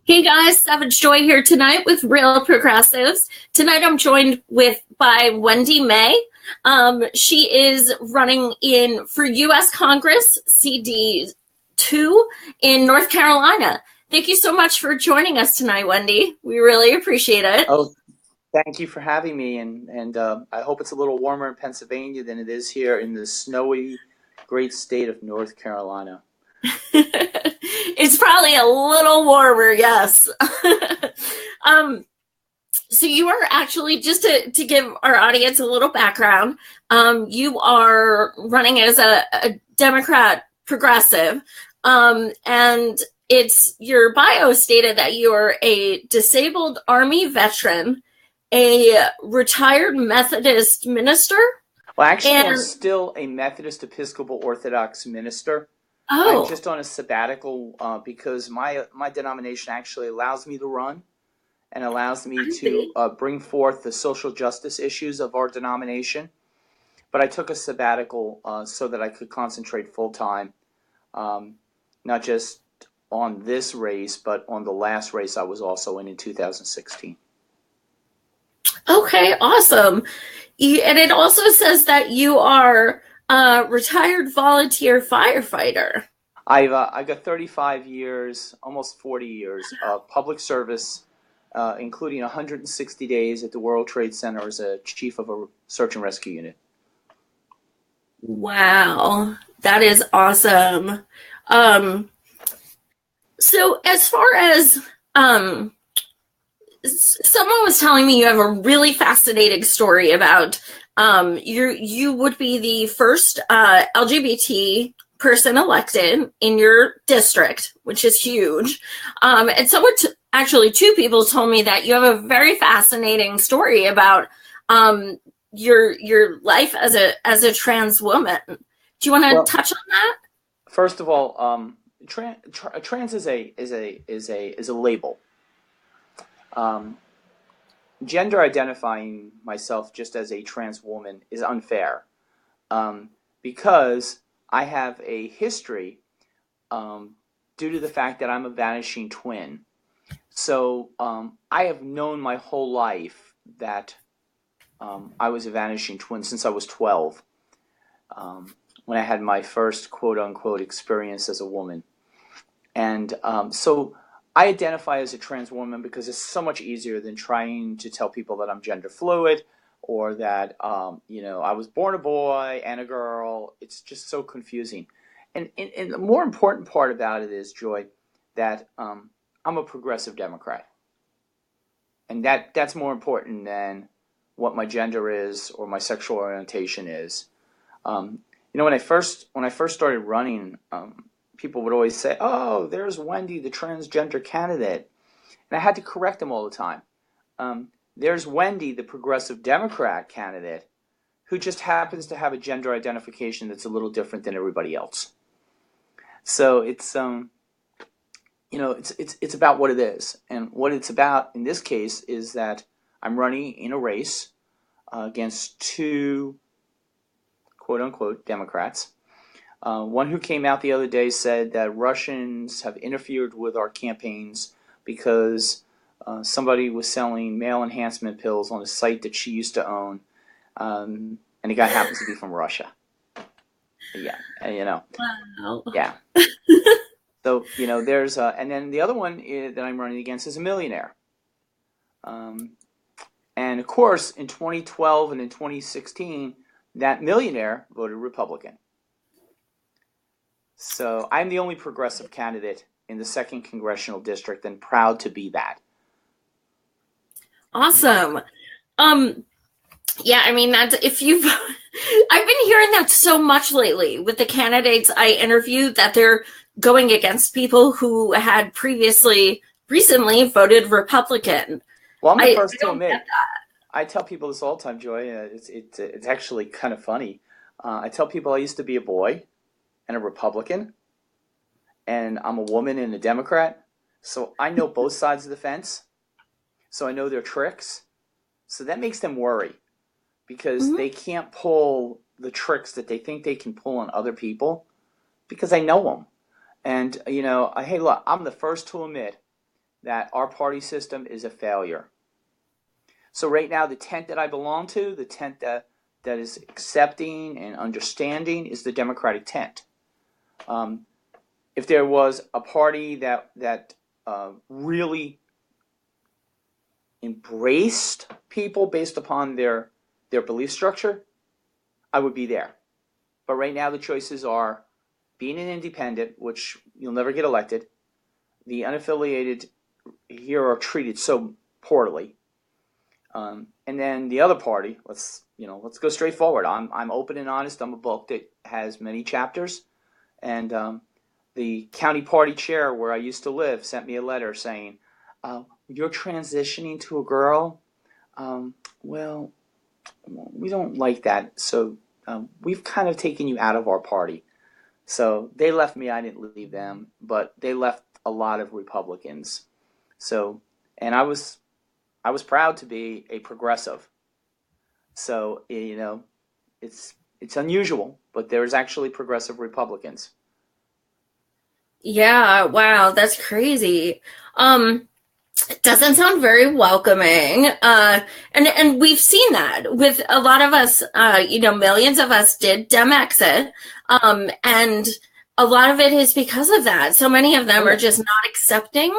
Hey guys, Savage Joy here tonight with Real Progressives. Tonight I'm joined by Wendy May. She is running in for U.S. Congress, CD02 in North Carolina. Thank you so much for joining us tonight, Wendy. We really appreciate it. Oh, thank you for having me, and I hope it's a little warmer in Pennsylvania than it is here in the snowy, great state of North Carolina. It's probably a little warmer, yes. So you are actually, just to give our audience a little background, you are running as a Democrat progressive, and it's your bio stated that you are a disabled Army veteran, a retired Methodist minister. Well, actually, I'm still a Methodist Episcopal Orthodox minister. I'm just on a sabbatical because my denomination actually allows me to run and allows me to bring forth the social justice issues of our denomination. But I took a sabbatical so that I could concentrate full time, not just on this race, but on the last race I was also in 2016. Okay, awesome. And it also says that you are a retired volunteer firefighter. I've got 35 years, almost 40 years of public service, including 160 days at the World Trade Center as a chief of a search and rescue unit. Wow, that is awesome. So as far as someone was telling me you have a really fascinating story about you would be the first LGBT person elected in your district, which is huge. And someone, actually two people told me that you have a very fascinating story about your life as a trans woman. Do you want to touch on that? First of all, trans is a label. Gender identifying myself just as a trans woman is unfair because I have a history due to the fact that I'm a vanishing twin. So I have known my whole life that I was a vanishing twin since I was 12, when I had my first quote-unquote experience as a woman. And so I identify as a trans woman because it's so much easier than trying to tell people that I'm gender fluid or that, I was born a boy and a girl. It's just so confusing. And the more important part about it is, Joy, that I'm a progressive Democrat. And that's more important than what my gender is or my sexual orientation is. When I first started running, people would always say, "Oh, there's Wendy, the transgender candidate." And I had to correct them all the time. There's Wendy, the progressive Democrat candidate, who just happens to have a gender identification that's a little different than everybody else. So it's it's about what it is. And what it's about in this case is that I'm running in a race against two quote-unquote Democrats. One who came out the other day said that Russians have interfered with our campaigns because somebody was selling male enhancement pills on a site that she used to own, and the guy happens to be from Russia. Yeah, Wow. Yeah. So, there's, and then the other one that I'm running against is a millionaire. And of course, in 2012 and in 2016, that millionaire voted Republican. So I'm the only progressive candidate in the 2nd Congressional District and proud to be that. Awesome. Yeah, I mean, I've been hearing that so much lately with the candidates I interviewed, that they're going against people who had recently voted Republican. Well, I'm the first to admit. I tell people this all the time, Joy. It's actually kind of funny. I tell people I used to be a boy and a Republican, and I'm a woman and a Democrat. So I know both sides of the fence. So I know their tricks. So that makes them worry because they can't pull the tricks that they think they can pull on other people because I know them. And, hey, look, I'm the first to admit that our party system is a failure. So right now, the tent that I belong to, the tent that is accepting and understanding, is the Democratic tent. If there was a party that really embraced people based upon their belief structure, I would be there. But right now, the choices are being an independent, which you'll never get elected. The unaffiliated here are treated so poorly. And then the other party, let's go straight forward. I'm open and honest. I'm a book that has many chapters, and the county party chair where I used to live sent me a letter saying, "You're transitioning to a girl. Well, we don't like that, so we've kind of taken you out of our party." So they left me. I didn't leave them, but they left a lot of Republicans. So, and I was proud to be a progressive. So, it's unusual, but there's actually progressive Republicans. Yeah, wow, that's crazy. It doesn't sound very welcoming. And we've seen that with a lot of us, millions of us did Dem exit. And a lot of it is because of that. So many of them are just not accepting,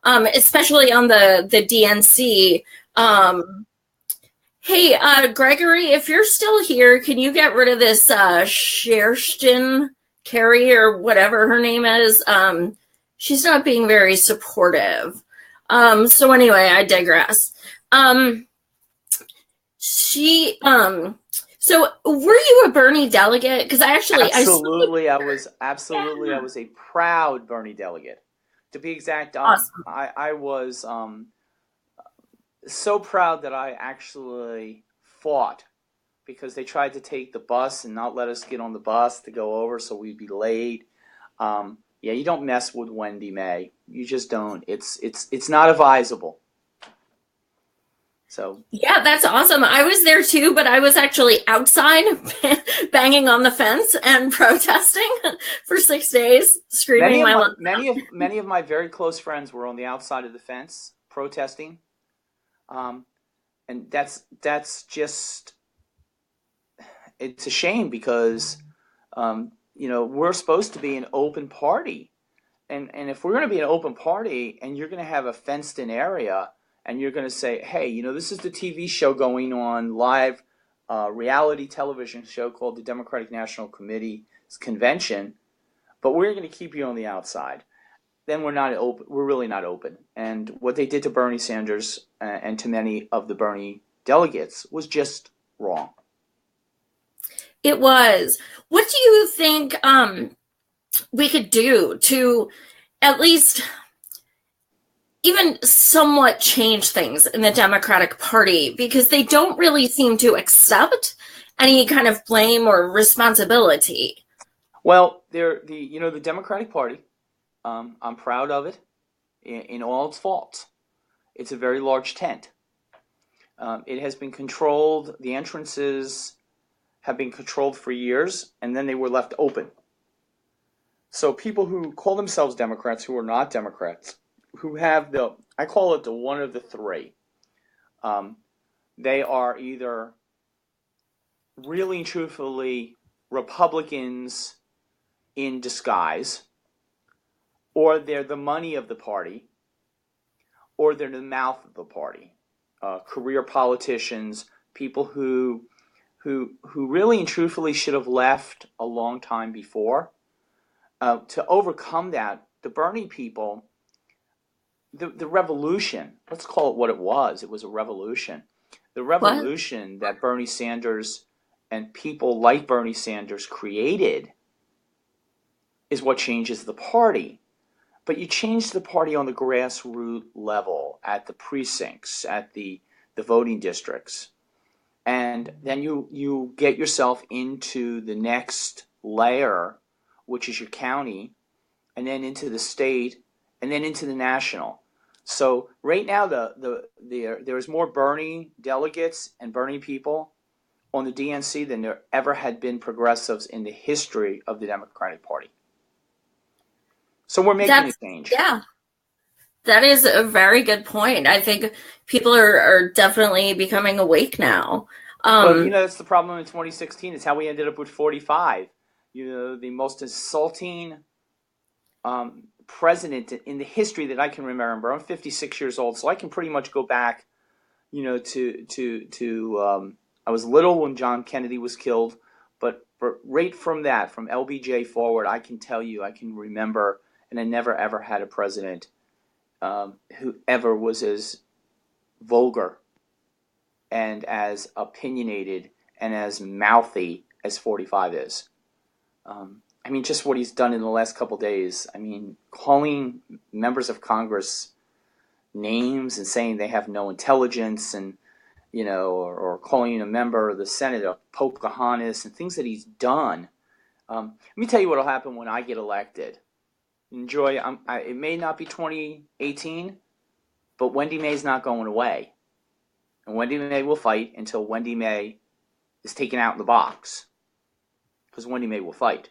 especially on the DNC. Hey, Gregory, if you're still here, can you get rid of this Sherston Carrie or whatever her name is? She's not being very supportive. So anyway, I digress. So were you a Bernie delegate? Because I was a proud Bernie delegate. To be exact, awesome. I was so proud that I actually fought because they tried to take the bus and not let us get on the bus to go over, so we'd be late. Yeah, you don't mess with Wendy May. You just don't. It's not advisable. So yeah, that's awesome. I was there too, but I was actually outside banging on the fence and protesting for 6 days, screaming my lungs out. many of my very close friends were on the outside of the fence protesting, and that's just, it's a shame because we're supposed to be an open party, and if we're going to be an open party and you're going to have a fenced in area and you're going to say, hey, this is the TV show going on live, reality television show called the Democratic National Committee's convention, but we're going to keep you on the outside, then we're not open. We're really not open. And what they did to Bernie Sanders and to many of the Bernie delegates was just wrong. It was. What do you think we could do to at least even somewhat change things in the Democratic Party? Because they don't really seem to accept any kind of blame or responsibility. Well, the Democratic Party, I'm proud of it in all its faults. It's a very large tent. It has been controlled. The entrances have been controlled for years, and then they were left open. So people who call themselves Democrats, who are not Democrats, who have I call it the one of the three. They are either really and truthfully Republicans in disguise, or they're the money of the party, or they're the mouth of the party. Career politicians, people who really and truthfully should have left a long time before. To overcome that, the Bernie people, the revolution, let's call it what it was a revolution. The revolution that Bernie Sanders and people like Bernie Sanders created is what changes the party. But you change the party on the grassroots level, at the precincts, at the voting districts. And then you get yourself into the next layer, which is your county, and then into the state, and then into the national. So right now, there's more Bernie delegates and Bernie people on the DNC than there ever had been progressives in the history of the Democratic Party. So we're making a change. Yeah. That is a very good point. I think people are definitely becoming awake now. Well, Um, that's the problem in 2016. It's how we ended up with 45. The most insulting president in the history that I can remember. I'm 56 years old, so I can pretty much go back, to I was little when John Kennedy was killed, but right from that, from LBJ forward, I can tell you, I can remember, and I never ever had a president who ever was as vulgar and as opinionated and as mouthy as 45 is. Just what he's done in the last couple days. Calling members of Congress names and saying they have no intelligence, and or calling a member of the Senate a Pocahontas, and things that he's done. Let me tell you what will happen when I get elected. Enjoy. It may not be 2018, but Wendy May's not going away. And Wendy May will fight until Wendy May is taken out in the box, because Wendy May will fight.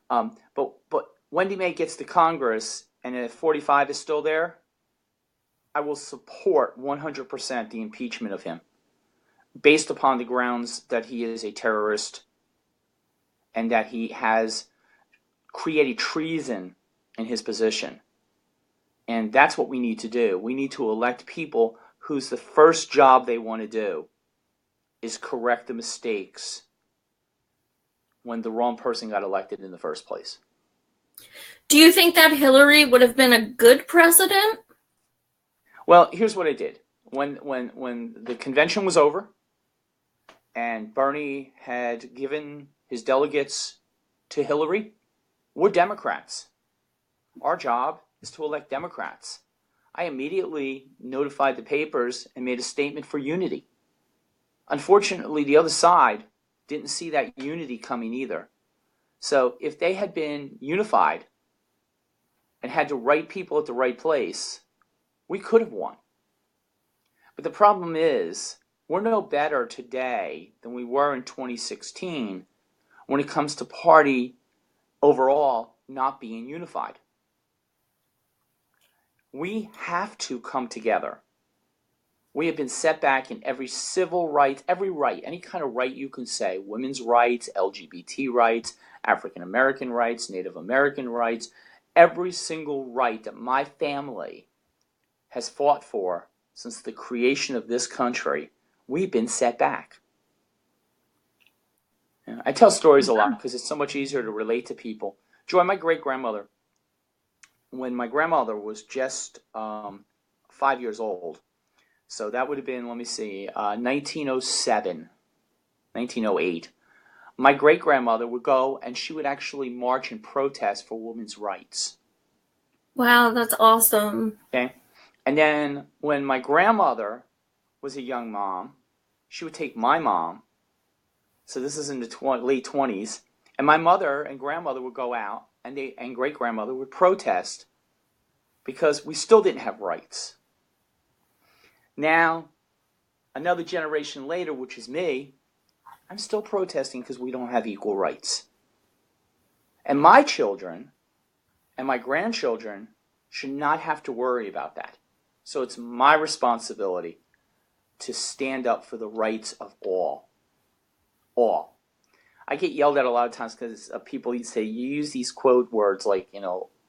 But Wendy May gets to Congress, and if 45 is still there, I will support 100% the impeachment of him, based upon the grounds that he is a terrorist and that he has created treason in his position. And that's what we need to do. We need to elect people whose the first job they want to do is correct the mistakes when the wrong person got elected in the first place. do you think that Hillary would have been a good president? Well, here's what I did. When the convention was over and Bernie had given his delegates to Hillary, we're Democrats. Our job is to elect Democrats. I immediately notified the papers and made a statement for unity. Unfortunately, the other side didn't see that unity coming either. So if they had been unified and had the right people at the right place, we could have won. But the problem is, we're no better today than we were in 2016 when it comes to party overall not being unified. We have to come together. We have been set back in every civil right, every right, any kind of right you can say, women's rights, LGBT rights, African American rights, Native American rights, every single right that my family has fought for since the creation of this country, we've been set back. I tell stories a lot because it's so much easier to relate to people. Joy, my great-grandmother, when my grandmother was just 5 years old, so that would have been, 1907, 1908. My great-grandmother would go and she would actually march and protest for women's rights. Wow, that's awesome. Okay. And then when my grandmother was a young mom, she would take my mom, so this is in the late 20s, and my mother and grandmother would go out, and great-grandmother would protest because we still didn't have rights. Now, another generation later, which is me, I'm still protesting because we don't have equal rights. And my children and my grandchildren should not have to worry about that. So it's my responsibility to stand up for the rights of all. All. I get yelled at a lot of times because people say, you use these quote words like,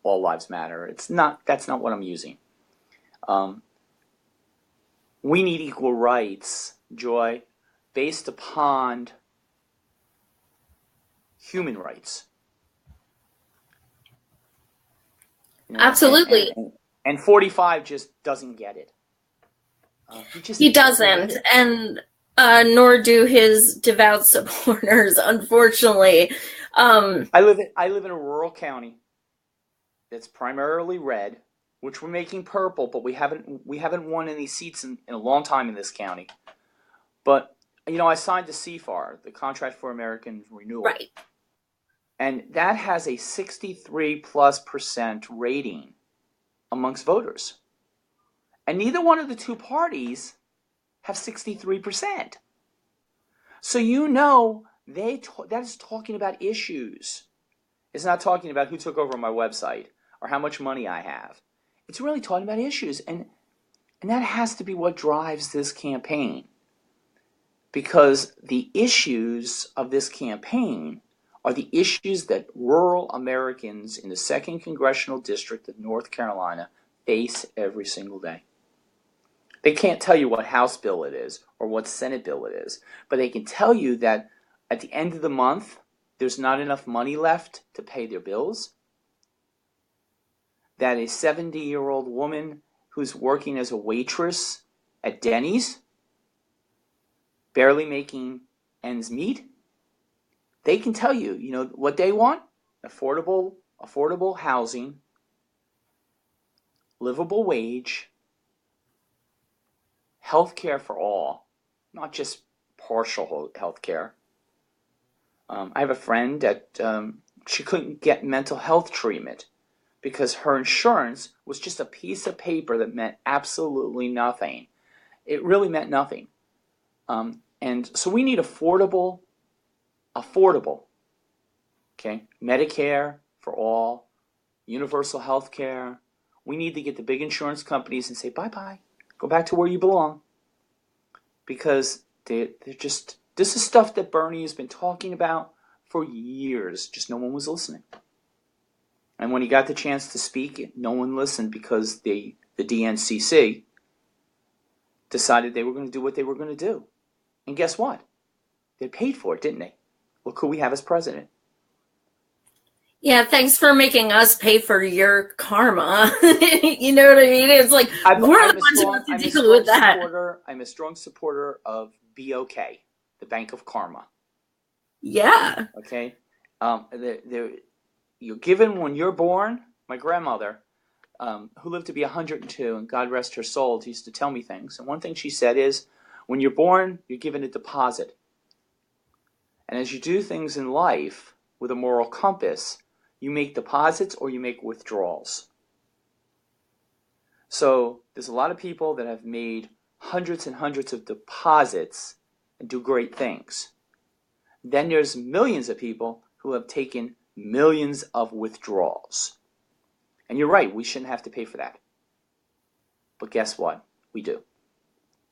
all lives matter. That's not what I'm using. We need equal rights, Joy, based upon human rights. Absolutely. And 45 just doesn't get it. He doesn't, and nor do his devout supporters, unfortunately. I live in a rural county that's primarily red, which we're making purple, but we haven't won any seats in a long time in this county. But I signed the CFAR, the Contract for American Renewal, right, and that has a 63+% rating amongst voters, and neither one of the two parties have 63%. So that is talking about issues. It's not talking about who took over my website or how much money I have. It's really talking about issues. And that has to be what drives this campaign. Because the issues of this campaign are the issues that rural Americans in the 2nd Congressional District of North Carolina face every single day. They can't tell you what House bill it is or what Senate bill it is, but they can tell you that at the end of the month, there's not enough money left to pay their bills, that a 70-year-old woman who's working as a waitress at Denny's, barely making ends meet, they can tell you, what they want: affordable housing, livable wage, health care for all, not just partial health care. I have a friend that she couldn't get mental health treatment because her insurance was just a piece of paper that meant absolutely nothing. It really meant nothing. And so we need affordable, okay, Medicare for all, universal health care. We need to get the big insurance companies and say, bye-bye, go back to where you belong. Because they're just, this is stuff that Bernie has been talking about for years, just no one was listening. And when he got the chance to speak, no one listened because the DNCC decided they were going to do what they were going to do. And guess what? They paid for it, didn't they? Look who we have as president. Yeah, thanks for making us pay for your karma. You know what I mean? It's like, we're the ones who have to deal with that. I'm a strong supporter of BOK, the Bank of Karma. Yeah. Okay? You're given when you're born. My grandmother, who lived to be 102, and God rest her soul, used to tell me things. And one thing she said is, when you're born, you're given a deposit. And as you do things in life with a moral compass, you make deposits or you make withdrawals. So there's a lot of people that have made hundreds and hundreds of deposits and do great things. Then there's millions of people who have taken millions of withdrawals. And you're right, we shouldn't have to pay for that. But guess what? We do.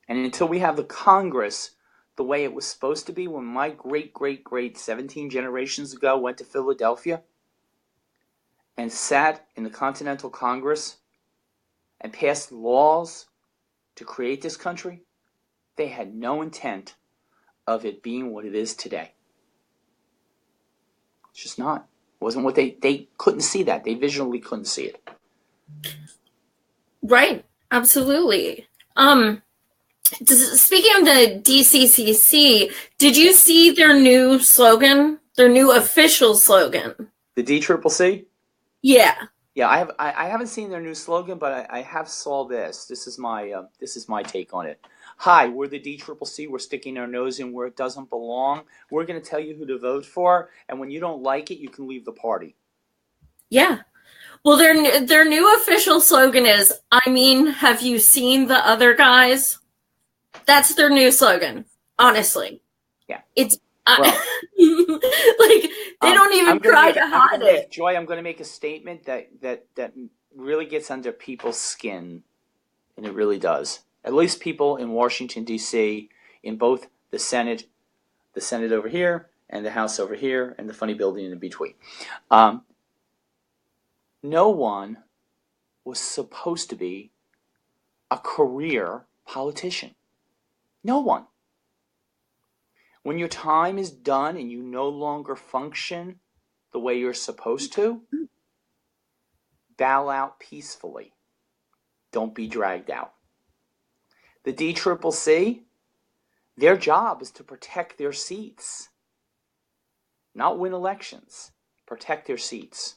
And until we have the Congress the way it was supposed to be when my great 17 generations ago went to Philadelphia and sat in the Continental Congress and passed laws to create this country, they had no intent of it being what it is today. It's just not. It wasn't what they couldn't see that. They visually couldn't see it. Right. Absolutely. Speaking of the DCCC, did you see their new slogan, their new official slogan? The DCCC? Yeah. Yeah, I haven't seen their new slogan, but I have saw this. This is my take on it. Hi, we're the DCCC. We're sticking our nose in where it doesn't belong. We're going to tell you who to vote for, and when you don't like it, you can leave the party. Yeah. Well, their new official slogan is, I mean, have you seen the other guys? That's their new slogan, honestly. Yeah. It's like they don't even try to hide it. Joy, I'm going to make a statement that really gets under people's skin, and it really does. At least people in Washington, D.C., in both the Senate over here and the House over here and the funny building in between. No one was supposed to be a career politician. No one. When your time is done and you no longer function the way you're supposed to, bow out peacefully. Don't be dragged out. The DCCC, their job is to protect their seats, not win elections. Protect their seats.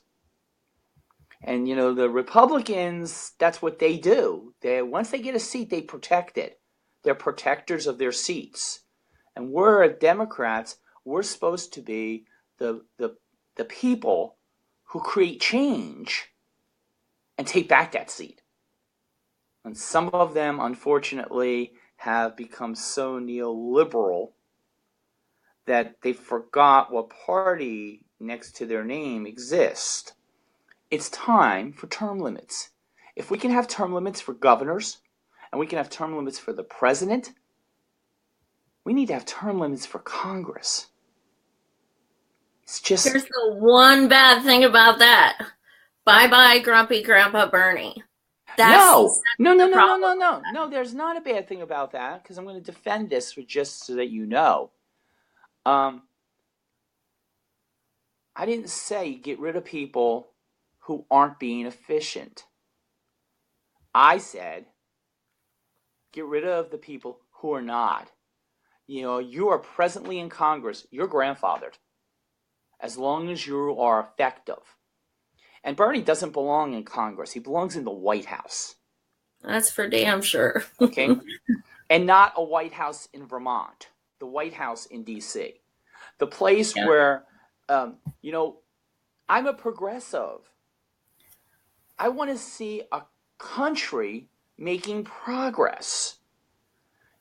And, the Republicans, that's what they do. Once they get a seat, they protect it. They're protectors of their seats. And we're Democrats, we're supposed to be the people who create change and take back that seat. And some of them, unfortunately, have become so neoliberal that they forgot what party next to their name exists. It's time for term limits. If we can have term limits for governors and we can have term limits for the president, we need to have term limits for Congress. It's just... Here's the one bad thing about that. Bye-bye, grumpy Grandpa Bernie. No, there's not a bad thing about that, because I'm going to defend this just so that you know. I didn't say get rid of people who aren't being efficient. I said get rid of the people who are not. You are presently in Congress. You're grandfathered as long as you are effective. And Bernie doesn't belong in Congress. He belongs in the White House. That's for damn sure. Okay? And not a White House in Vermont. The White House in D.C. The place where, I'm a progressive. I want to see a country making progress.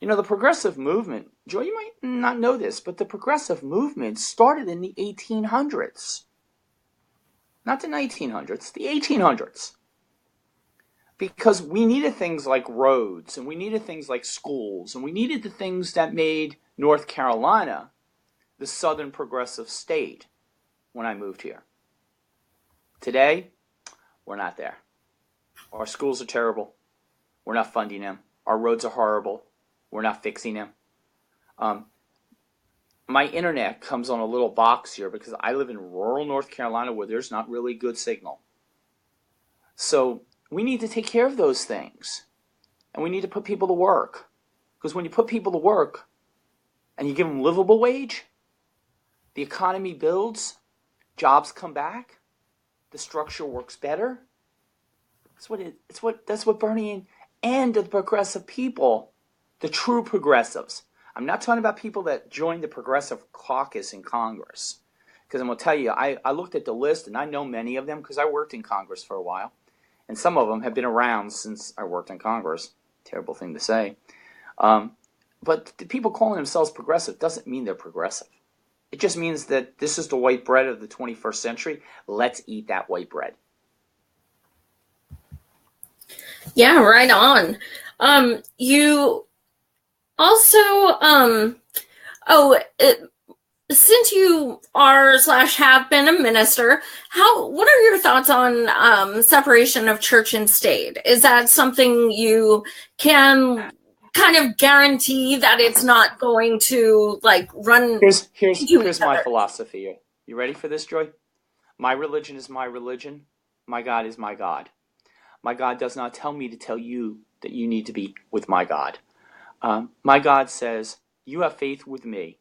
The progressive movement, Joy, you might not know this, but the progressive movement started in the 1800s. Not the 1900s, the 1800s. Because we needed things like roads, and we needed things like schools, and we needed the things that made North Carolina the southern progressive state when I moved here. Today, we're not there. Our schools are terrible. We're not funding them. Our roads are horrible. We're not fixing them. My internet comes on a little box here because I live in rural North Carolina where there's not really good signal. So we need to take care of those things. And we need to put people to work. Because when you put people to work and you give them livable wage, the economy builds, jobs come back, the structure works better. That's what Bernie and the progressive people, the true progressives. I'm not talking about people that joined the progressive caucus in Congress. Because I'm going to tell you, I looked at the list, and I know many of them because I worked in Congress for a while. And some of them have been around since I worked in Congress. Terrible thing to say. But the people calling themselves progressive doesn't mean they're progressive. It just means that this is the white bread of the 21st century. Let's eat that white bread. Yeah, right on. You also, since you are/have been a minister, what are your thoughts on separation of church and state? Is that something you can kind of guarantee that it's not going to run? Here's my philosophy. You ready for this, Joy? My religion is my religion. My God is my God. My God does not tell me to tell you that you need to be with my God. My God says, you have faith with me,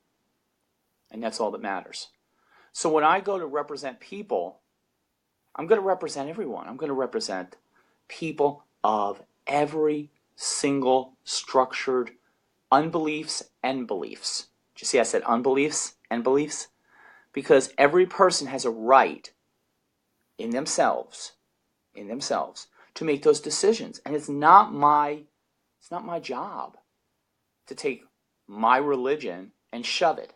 and that's all that matters. So when I go to represent people, I'm going to represent everyone. I'm going to represent people of every single structured unbeliefs and beliefs. Did you see I said unbeliefs and beliefs? Because every person has a right in themselves to make those decisions. And it's not my job to take my religion and shove it.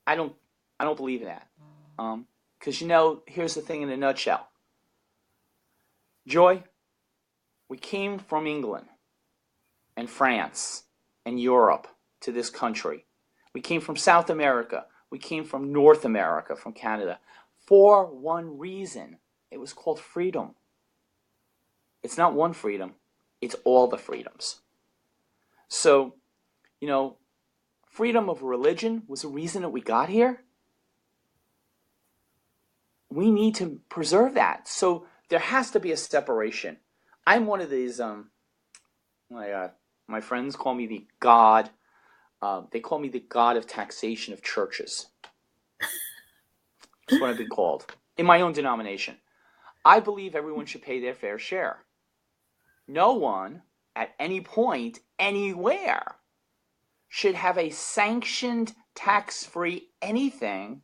I don't believe in that. Because here's the thing in a nutshell. Joy, we came from England and France and Europe to this country. We came from South America. We came from North America, from Canada, for one reason. It was called freedom. It's not one freedom. It's all the freedoms. So, freedom of religion was the reason that we got here. We need to preserve that. So there has to be a separation. I'm one of these, my friends call me the God. They call me the God of taxation of churches. That's what I've been called in my own denomination. I believe everyone should pay their fair share. No one, at any point, anywhere, should have a sanctioned, tax-free anything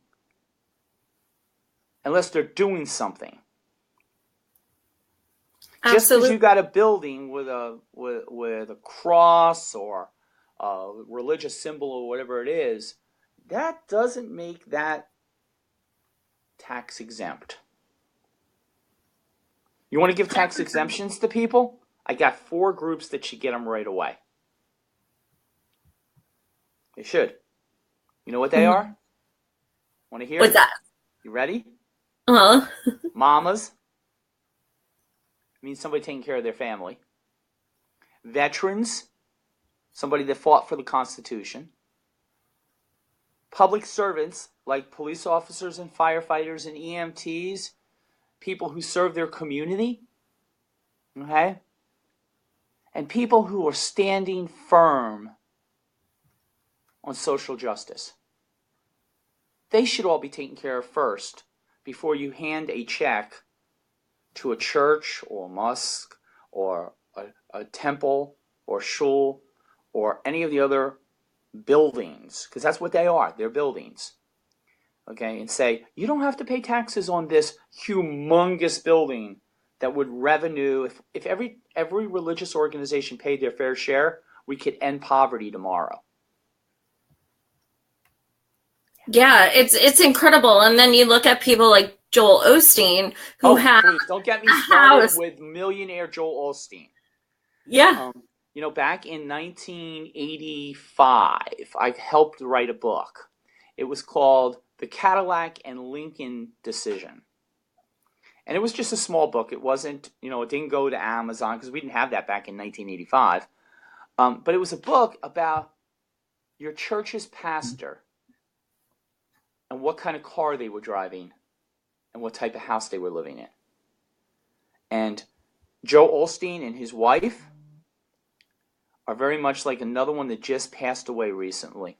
unless they're doing something. Absolutely. Just because you got a building with a cross or a religious symbol or whatever it is, that doesn't make that tax exempt. You want to give tax exemptions to people? I got 4 groups that should get them right away. They should. You know what they are? Want to hear? What's that? You ready? Uh-huh. Mamas. Means somebody taking care of their family. Veterans. Somebody that fought for the Constitution. Public servants like police officers and firefighters and EMTs. People who serve their community. Okay? And people who are standing firm on social justice. They should all be taken care of first before you hand a check to a church or a mosque or a temple or shul or any of the other buildings, because that's what they are. They're buildings. Okay, and say, you don't have to pay taxes on this humongous building that would revenue. If every religious organization paid their fair share, we could end poverty tomorrow. Yeah, it's incredible. And then you look at people like Joel Osteen, who please don't get me started with millionaire Joel Osteen. Yeah. Back in 1985, I helped write a book. It was called The Cadillac and Lincoln Decision. And it was just a small book. It wasn't, it didn't go to Amazon because we didn't have that back in 1985. But it was a book about your church's pastor and what kind of car they were driving and what type of house they were living in. And Joe Osteen and his wife are very much like another one that just passed away recently.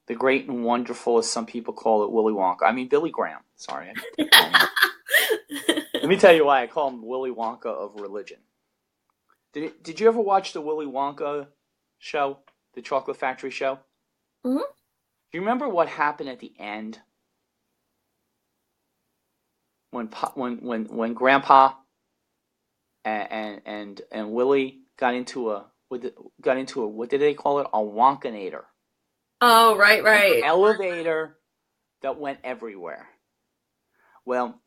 The great and wonderful, as some people call it, Willy Wonka. I mean, Billy Graham. Sorry. Let me tell you why I call him Willy Wonka of religion. Did you ever watch the Willy Wonka show, the Chocolate Factory show? Mm-hmm. Do you remember what happened at the end when Grandpa and Willie got into a what did they call it? A Wonkanator. Oh, right. An elevator that went everywhere. Well,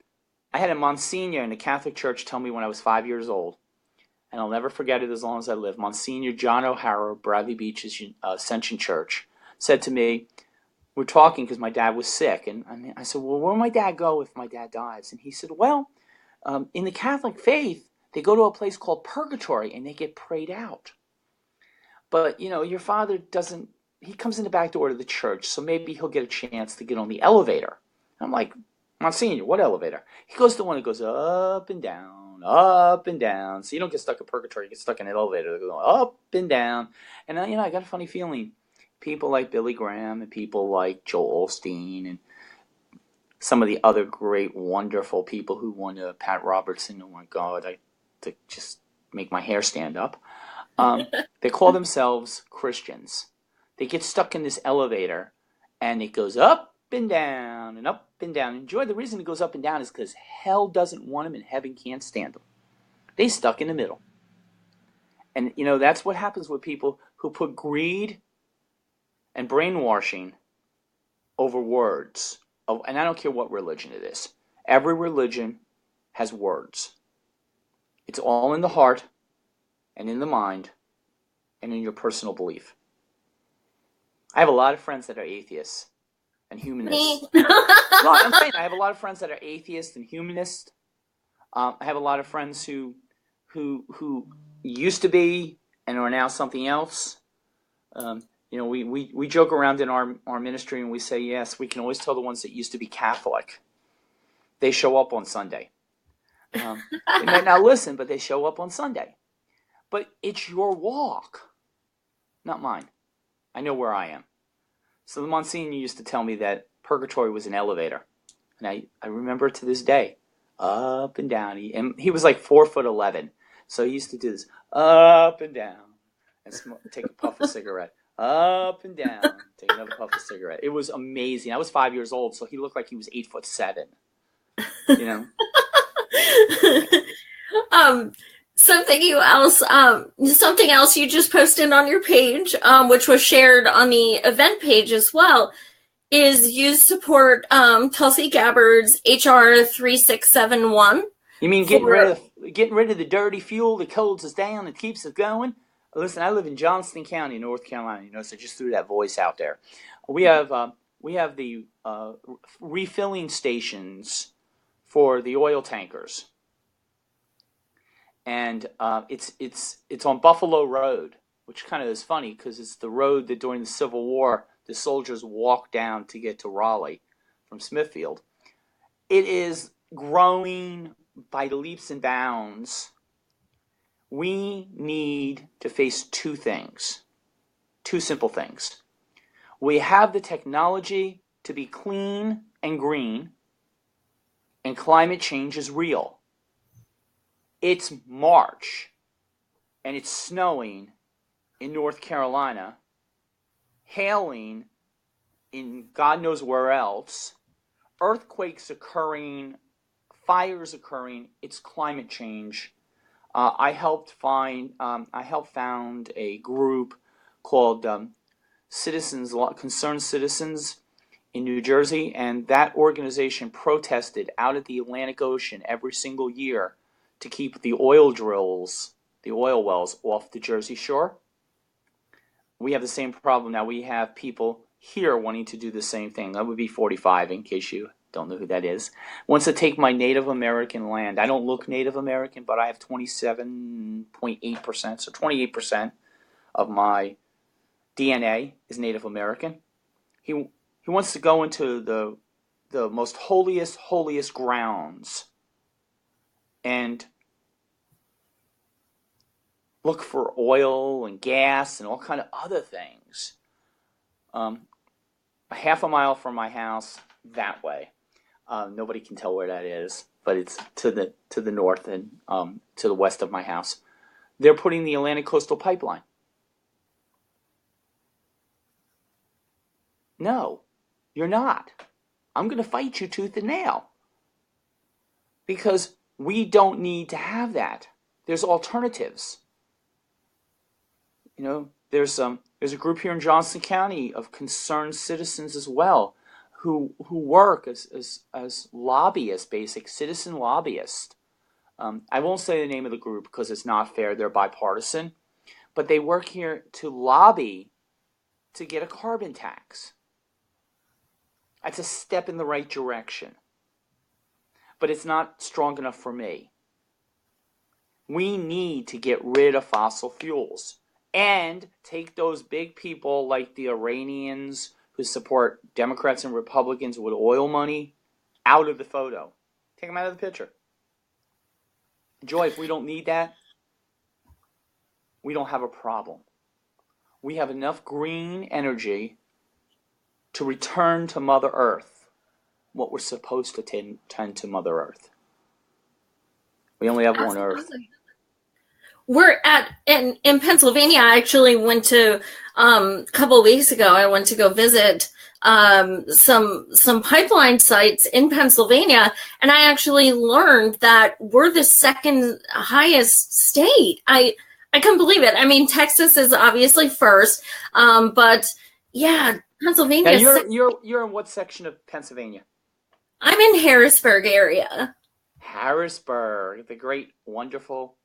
I had a Monsignor in the Catholic Church tell me when I was 5 years old, and I'll never forget it as long as I live. Monsignor John O'Hara, Bradley Beach's Ascension Church, said to me, we're talking because my dad was sick, and I said, well, where will my dad go if my dad dies? And he said, well, in the Catholic faith, they go to a place called purgatory, and they get prayed out. But, your father doesn't, he comes in the back door to the church, so maybe he'll get a chance to get on the elevator. I'm like, Monsignor, what elevator? He goes to one that goes up and down, up and down. So you don't get stuck in purgatory, you get stuck in an elevator that goes up and down. And, I got a funny feeling. People like Billy Graham and people like Joel Osteen and some of the other great, wonderful people who won Pat Robertson. Oh, my God, to just make my hair stand up. They call themselves Christians. They get stuck in this elevator, and it goes up and down and up and down. Enjoy. The reason it goes up and down is because hell doesn't want them and heaven can't stand them. They stuck in the middle. And, that's what happens with people who put greed and brainwashing over words. And I don't care what religion it is. Every religion has words. It's all in the heart and in the mind and in your personal belief. I have a lot of friends that are atheists and humanists. No, I'm saying I have a lot of friends that are atheists and humanists. I have a lot of friends who used to be and are now something else. We joke around in our ministry and we say, yes, we can always tell the ones that used to be Catholic. They show up on Sunday. They might not listen, but they show up on Sunday. But it's your walk, not mine. I know where I am. So the Monsignor used to tell me that purgatory was an elevator. And I remember to this day, up and down. He was like 4'11". So he used to do this, up and down, and take a puff of cigarette. Up and down, take another puff of cigarette. It was amazing. I was 5 years old, so he looked like he was 8'7". Something else you just posted on your page, which was shared on the event page as well, is you support Tulsi Gabbard's HR 3671, You mean for getting rid of the dirty fuel that cools us down and keeps us going? Listen, I live in Johnston County, North Carolina. So just threw that voice out there. We have the refilling stations for the oil tankers, and it's on Buffalo Road, which kind of is funny because it's the road that during the Civil War the soldiers walked down to get to Raleigh from Smithfield. It is growing by leaps and bounds. We need to face two simple things. We have the technology to be clean and green, and climate change is real. It's March, and it's snowing in North Carolina, hailing in God knows where else, earthquakes occurring, fires occurring. It's climate change. I helped found a group called Concerned Citizens in New Jersey, and that organization protested out at the Atlantic Ocean every single year to keep the oil wells off the Jersey Shore. We have the same problem now. We have people here wanting to do the same thing. That would be 45, in case you don't know who that is. Wants to take my Native American land. I don't look Native American, but I have 27.8%, so 28% of my DNA is Native American. He wants to go into the most holiest grounds and look for oil and gas and all kind of other things. A half a mile from my house that way. Nobody can tell where that is, but it's to the north and to the west of my house. They're putting the Atlantic Coastal Pipeline. No, you're not. I'm going to fight you tooth and nail because we don't need to have that. There's alternatives. There's a group here in Johnston County of concerned citizens as well, who work as lobbyists, basic citizen lobbyists. I won't say the name of the group because it's not fair. They're bipartisan, but they work here to lobby to get a carbon tax. That's a step in the right direction, but it's not strong enough for me. We need to get rid of fossil fuels and take those big people like the Iranians who support Democrats and Republicans with oil money out of the photo. Take them out of the picture. Joy, if we don't need that, we don't have a problem. We have enough green energy to return to Mother Earth what we're supposed to tend to Mother Earth. We only have one Earth. We're in Pennsylvania. I actually went to a couple of weeks ago. I went to go visit some pipeline sites in Pennsylvania, and I actually learned that we're the second highest state. I couldn't believe it. I mean, Texas is obviously first, but yeah, Pennsylvania. Now you're in what section of Pennsylvania? I'm in Harrisburg area. Harrisburg, the great, wonderful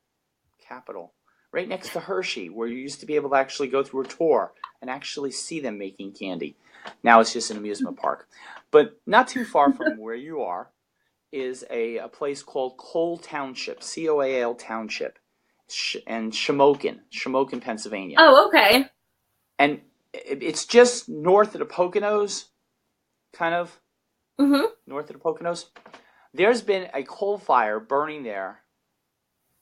capital, right next to Hershey, where you used to be able to actually go through a tour and actually see them making candy. Now it's just an amusement park. But not too far from where you are is a place called Cole Township, Coal Township, and Shamokin, Pennsylvania. Oh, okay. And it's just north of the Poconos, kind of. Mm-hmm. North of the Poconos. There's been a coal fire burning there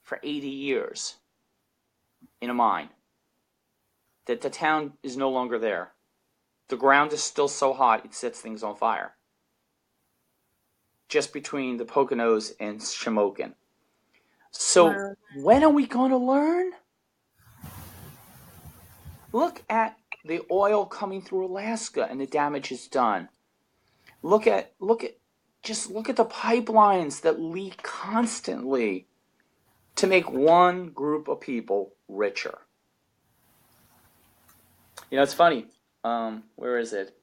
for 80 years in a mine. That the town is no longer there. The ground is still so hot it sets things on fire. Just between the Poconos and Shamokin. So when are we going to learn? Look at the oil coming through Alaska and the damage it's done. Look at the pipelines that leak constantly to make one group of people richer. It's funny. Where is it?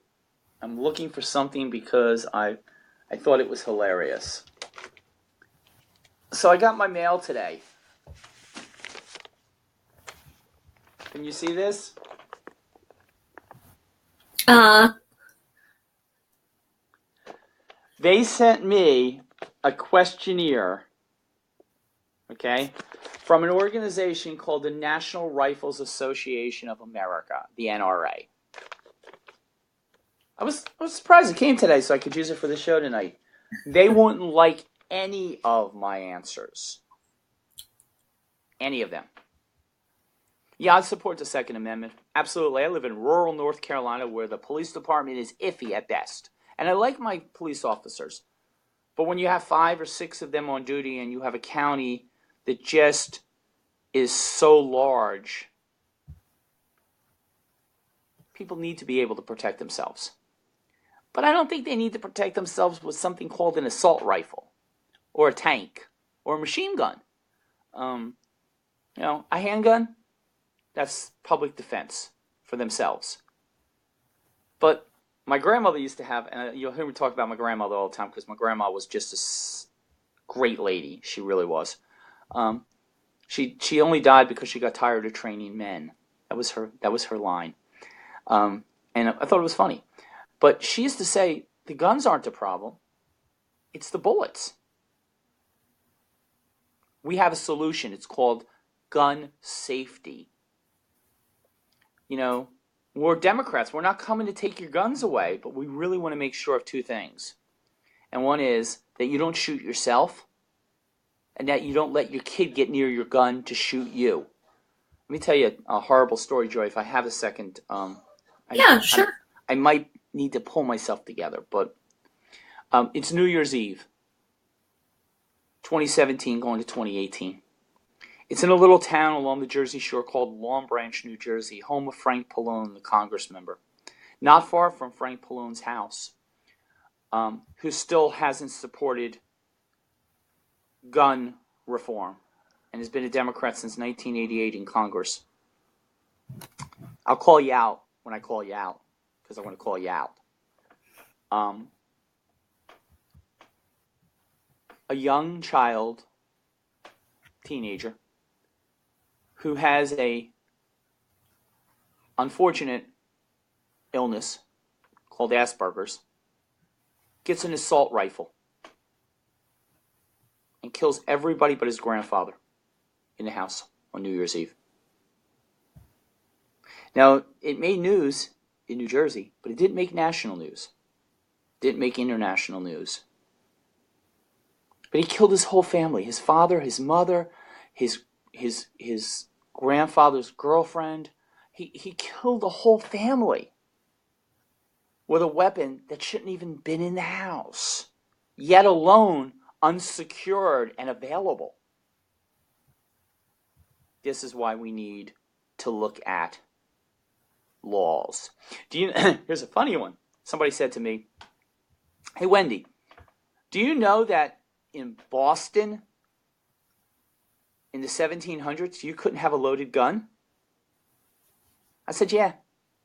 I'm looking for something because I thought it was hilarious. So I got my mail today. Can you see this? They sent me a questionnaire, okay, from an organization called the National Rifles Association of America, the NRA. I was surprised it came today so I could use it for the show tonight. They wouldn't like any of my answers. Any of them. Yeah, I support the Second Amendment. Absolutely. I live in rural North Carolina where the police department is iffy at best. And I like my police officers. But when you have 5 or 6 of them on duty and you have a county that just is so large, people need to be able to protect themselves. But I don't think they need to protect themselves with something called an assault rifle or a tank or a machine gun. A handgun, that's public defense for themselves. But my grandmother used to have, and you'll hear me talk about my grandmother all the time because my grandma was just a great lady. She really was. She only died because she got tired of training men. That was her line. And I thought it was funny. But she used to say, the guns aren't the problem. It's the bullets. We have a solution. It's called gun safety. We're Democrats. We're not coming to take your guns away, but we really want to make sure of 2 things. And one is that you don't shoot yourself and that you don't let your kid get near your gun to shoot you. Let me tell you a horrible story, Joy, if I have a second. Sure. I might need to pull myself together, but it's New Year's Eve, 2017 going to 2018. It's in a little town along the Jersey Shore called Long Branch, New Jersey, home of Frank Pallone, the Congress member. Not far from Frank Pallone's house, who still hasn't supported gun reform and has been a Democrat since 1988 in Congress. I'll call you out when I call you out, because I want to call you out. A young child, teenager, who has a unfortunate illness called Asperger's, gets an assault rifle and kills everybody but his grandfather in the house on New Year's Eve. Now, it made news in New Jersey, but it didn't make national news. It didn't make international news. But he killed his whole family, his father, his mother, his grandfather's girlfriend. He killed the whole family with a weapon that shouldn't even been in the house, yet alone unsecured and available. This is why we need to look at laws. Here's a funny one. Somebody said to me, "Hey, Wendy, do you know that in Boston in the 1700s you couldn't have a loaded gun?" I said, "Yeah."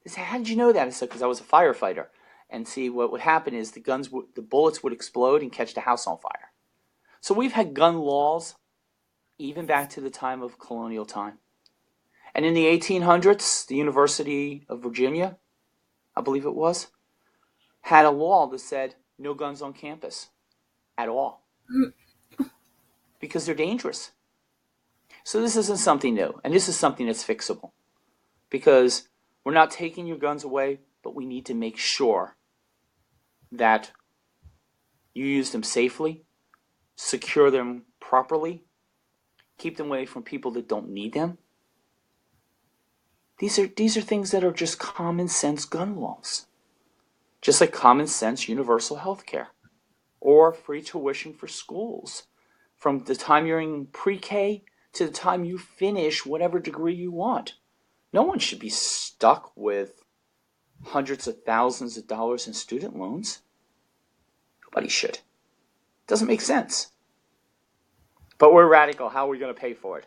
They said, "How did you know that?" I said, "Because I was a firefighter. And see, what would happen is the bullets would explode and catch the house on fire." So we've had gun laws even back to the time of colonial time. And in the 1800s, the University of Virginia, I believe it was, had a law that said no guns on campus at all because they're dangerous. So this isn't something new, and this is something that's fixable because we're not taking your guns away, but we need to make sure that you use them safely, secure them properly, keep them away from people that don't need them. These are things that are just common sense gun laws. Just like common sense universal health care or free tuition for schools from the time you're in pre-K to the time you finish whatever degree you want. No one should be stuck with hundreds of thousands of dollars in student loans. Nobody should. It doesn't make sense. But we're radical. How are we going to pay for it?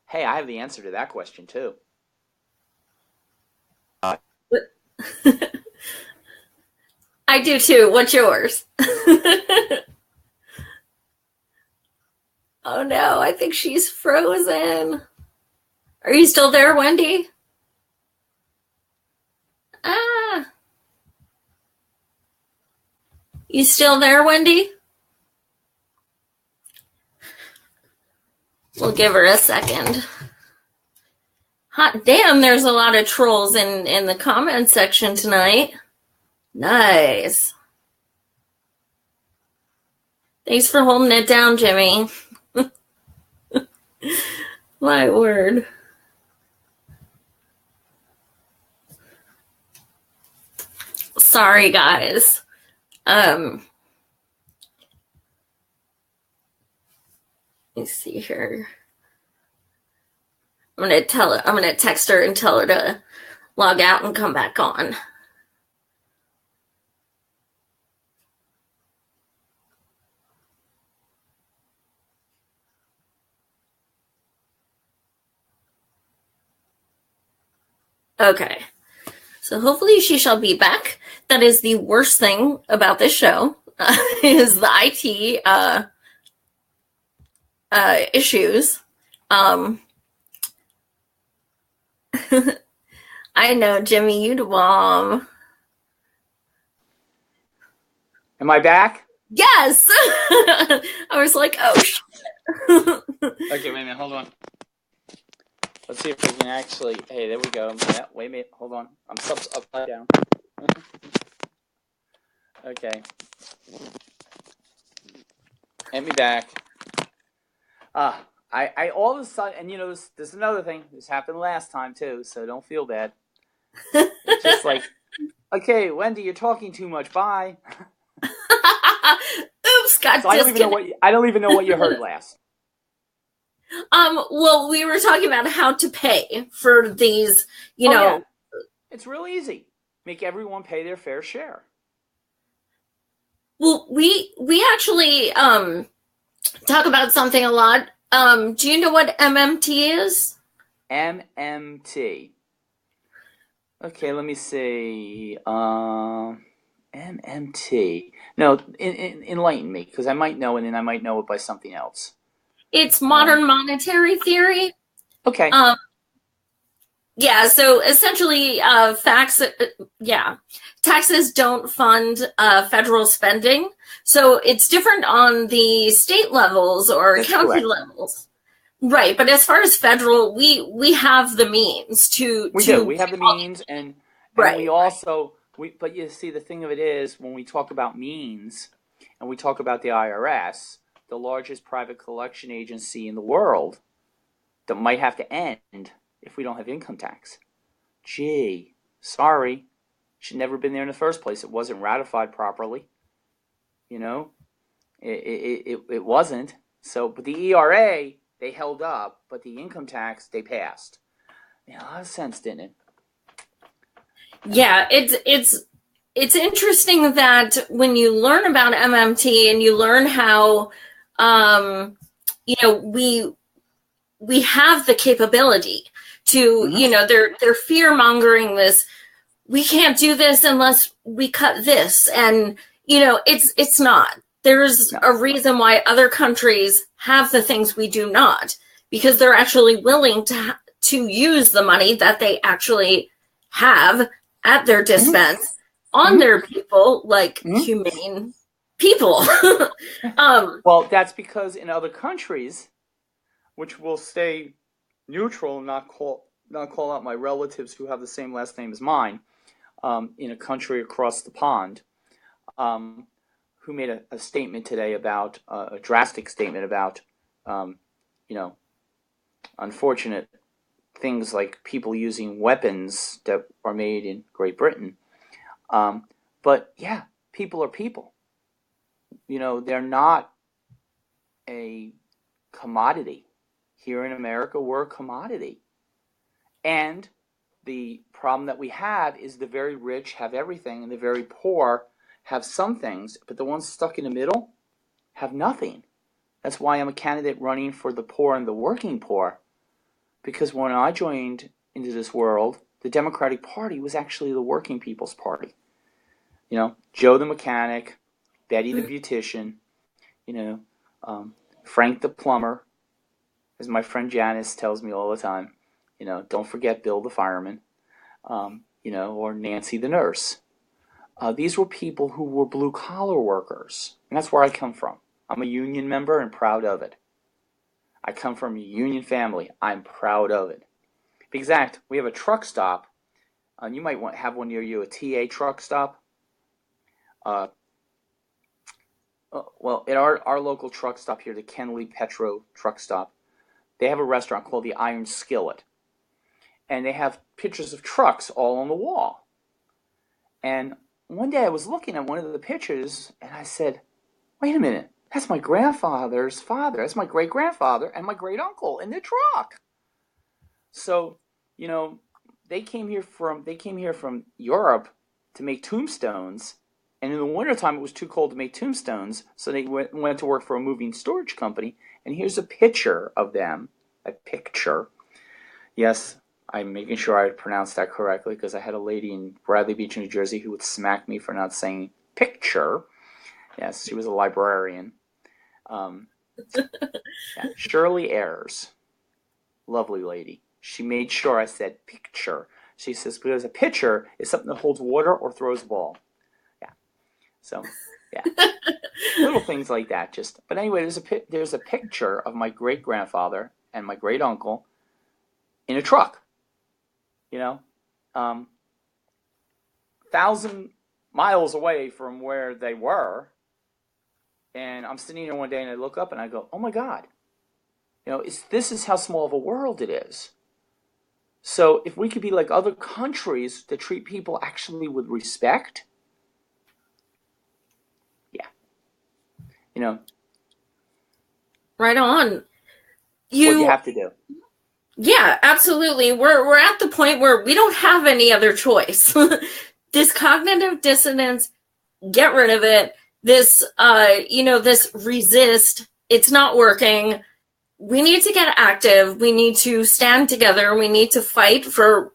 Hey, I have the answer to that question too. I do too. What's yours? Oh no, I think she's frozen. Are you still there, Wendy? Ah, you still there, Wendy? We'll give her a second. Hot damn, there's a lot of trolls in the comment section tonight. Nice. Thanks for holding it down, Jimmy. My word. Sorry, guys. Let me see here. I'm gonna text her and tell her to log out and come back on. Okay. So hopefully she shall be back. That is the worst thing about this show, is the IT issues. I know, Jimmy, you'd bomb. Am I back? Yes! I was like, oh, shit. Okay, wait a minute, hold on. Let's see if we can actually, hey, there we go. Yeah, wait a minute, hold on. I'm upside down. Okay. Get me back. I all of a sudden, and you know, this is another thing. This happened last time too, so don't feel bad. It's just like, okay, Wendy, you're talking too much. Bye. Oops, got so I don't even know what you heard last. Well, we were talking about how to pay for these, you know. Yeah. It's real easy. Make everyone pay their fair share. Well, we actually talk about something a lot. Do you know what MMT is? MMT. Okay, let me see. MMT. No, enlighten me, because I might know it, and I might know it by something else. It's modern monetary theory. Okay. Yeah, so essentially, taxes don't fund federal spending. So it's different on the state levels or That's county correct. levels. Right, but as far as federal, we have the means to... We do. We have the means, and right. We also... But you see, the thing of it is, when we talk about means, and we talk about the IRS, the largest private collection agency in the world, that might have to end if we don't have income tax. Gee, sorry. Should never been there in the first place. It wasn't ratified properly. You know? It wasn't. So, but the ERA, they held up, but the income tax, they passed. Made a lot of sense, didn't it? Yeah, it's interesting that when you learn about MMT and you learn how, we have the capability to, they're fear-mongering this. We can't do this unless we cut this. And, it's not. There's a reason why other countries have the things we do not, because they're actually willing to use the money that they actually have at their dispense on their people, like humane people. Well, that's because in other countries, which will stay neutral and not call out my relatives who have the same last name as mine, in a country across the pond, who made a statement today about a drastic statement about, unfortunate things like people using weapons that are made in Great Britain. But yeah, people are people. They're not a commodity. Here in America, we're a commodity. And the problem that we have is the very rich have everything and the very poor have some things, but the ones stuck in the middle have nothing. That's why I'm a candidate running for the poor and the working poor. Because when I joined into this world, the Democratic Party was actually the working people's party. Joe the mechanic, Betty the beautician, Frank the plumber, as my friend Janice tells me all the time, don't forget Bill the fireman, or Nancy the nurse. These were people who were blue-collar workers, and that's where I come from. I'm a union member and proud of it. I come from a union family. I'm proud of it. To be exact, we have a truck stop. You might have one near you, a TA truck stop. Well, at our local truck stop here, the Kenley Petro truck stop, they have a restaurant called the Iron Skillet. And they have pictures of trucks all on the wall. And one day I was looking at one of the pictures, and I said, wait a minute, that's my grandfather's father. That's my great-grandfather and my great-uncle in the truck. So, they came here from Europe to make tombstones. And in the wintertime, it was too cold to make tombstones, so they went to work for a moving storage company. And here's a picture of them. A picture. Yes, I'm making sure I pronounced that correctly, because I had a lady in Bradley Beach, New Jersey, who would smack me for not saying picture. Yes, she was a librarian. Shirley Ayers. Lovely lady. She made sure I said picture. She says, because a pitcher is something that holds water or throws a ball. So, little things like that. But anyway, there's a picture of my great grandfather and my great uncle in a truck. 1,000 miles away from where they were, and I'm sitting there one day and I look up and I go, oh my God, this is how small of a world it is. So if we could be like other countries that treat people actually with respect. Right on. What you have to do. Yeah, absolutely. We're at the point where we don't have any other choice. This cognitive dissonance, get rid of it. This, this resist, it's not working. We need to get active. We need to stand together. We need to fight our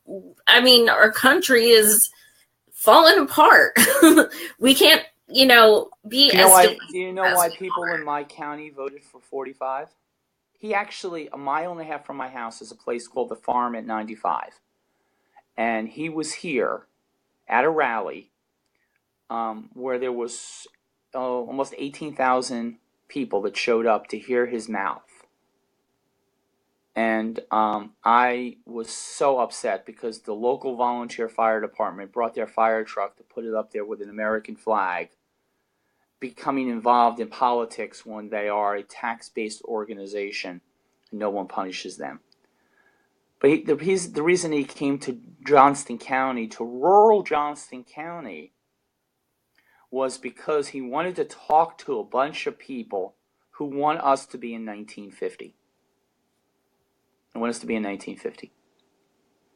country is falling apart. We can't, be do you know why people in my county voted for 45? He actually, a mile and a half from my house is a place called the Farm at 95. And he was here at a rally where there was almost 18,000 people that showed up to hear his mouth. And I was so upset because the local volunteer fire department brought their fire truck to put it up there with an American flag, becoming involved in politics when they are a tax-based organization and no one punishes them. But the reason he came to Johnston County, to rural Johnston County, was because he wanted to talk to a bunch of people who want us to be in 1950. I want us to be in 1950.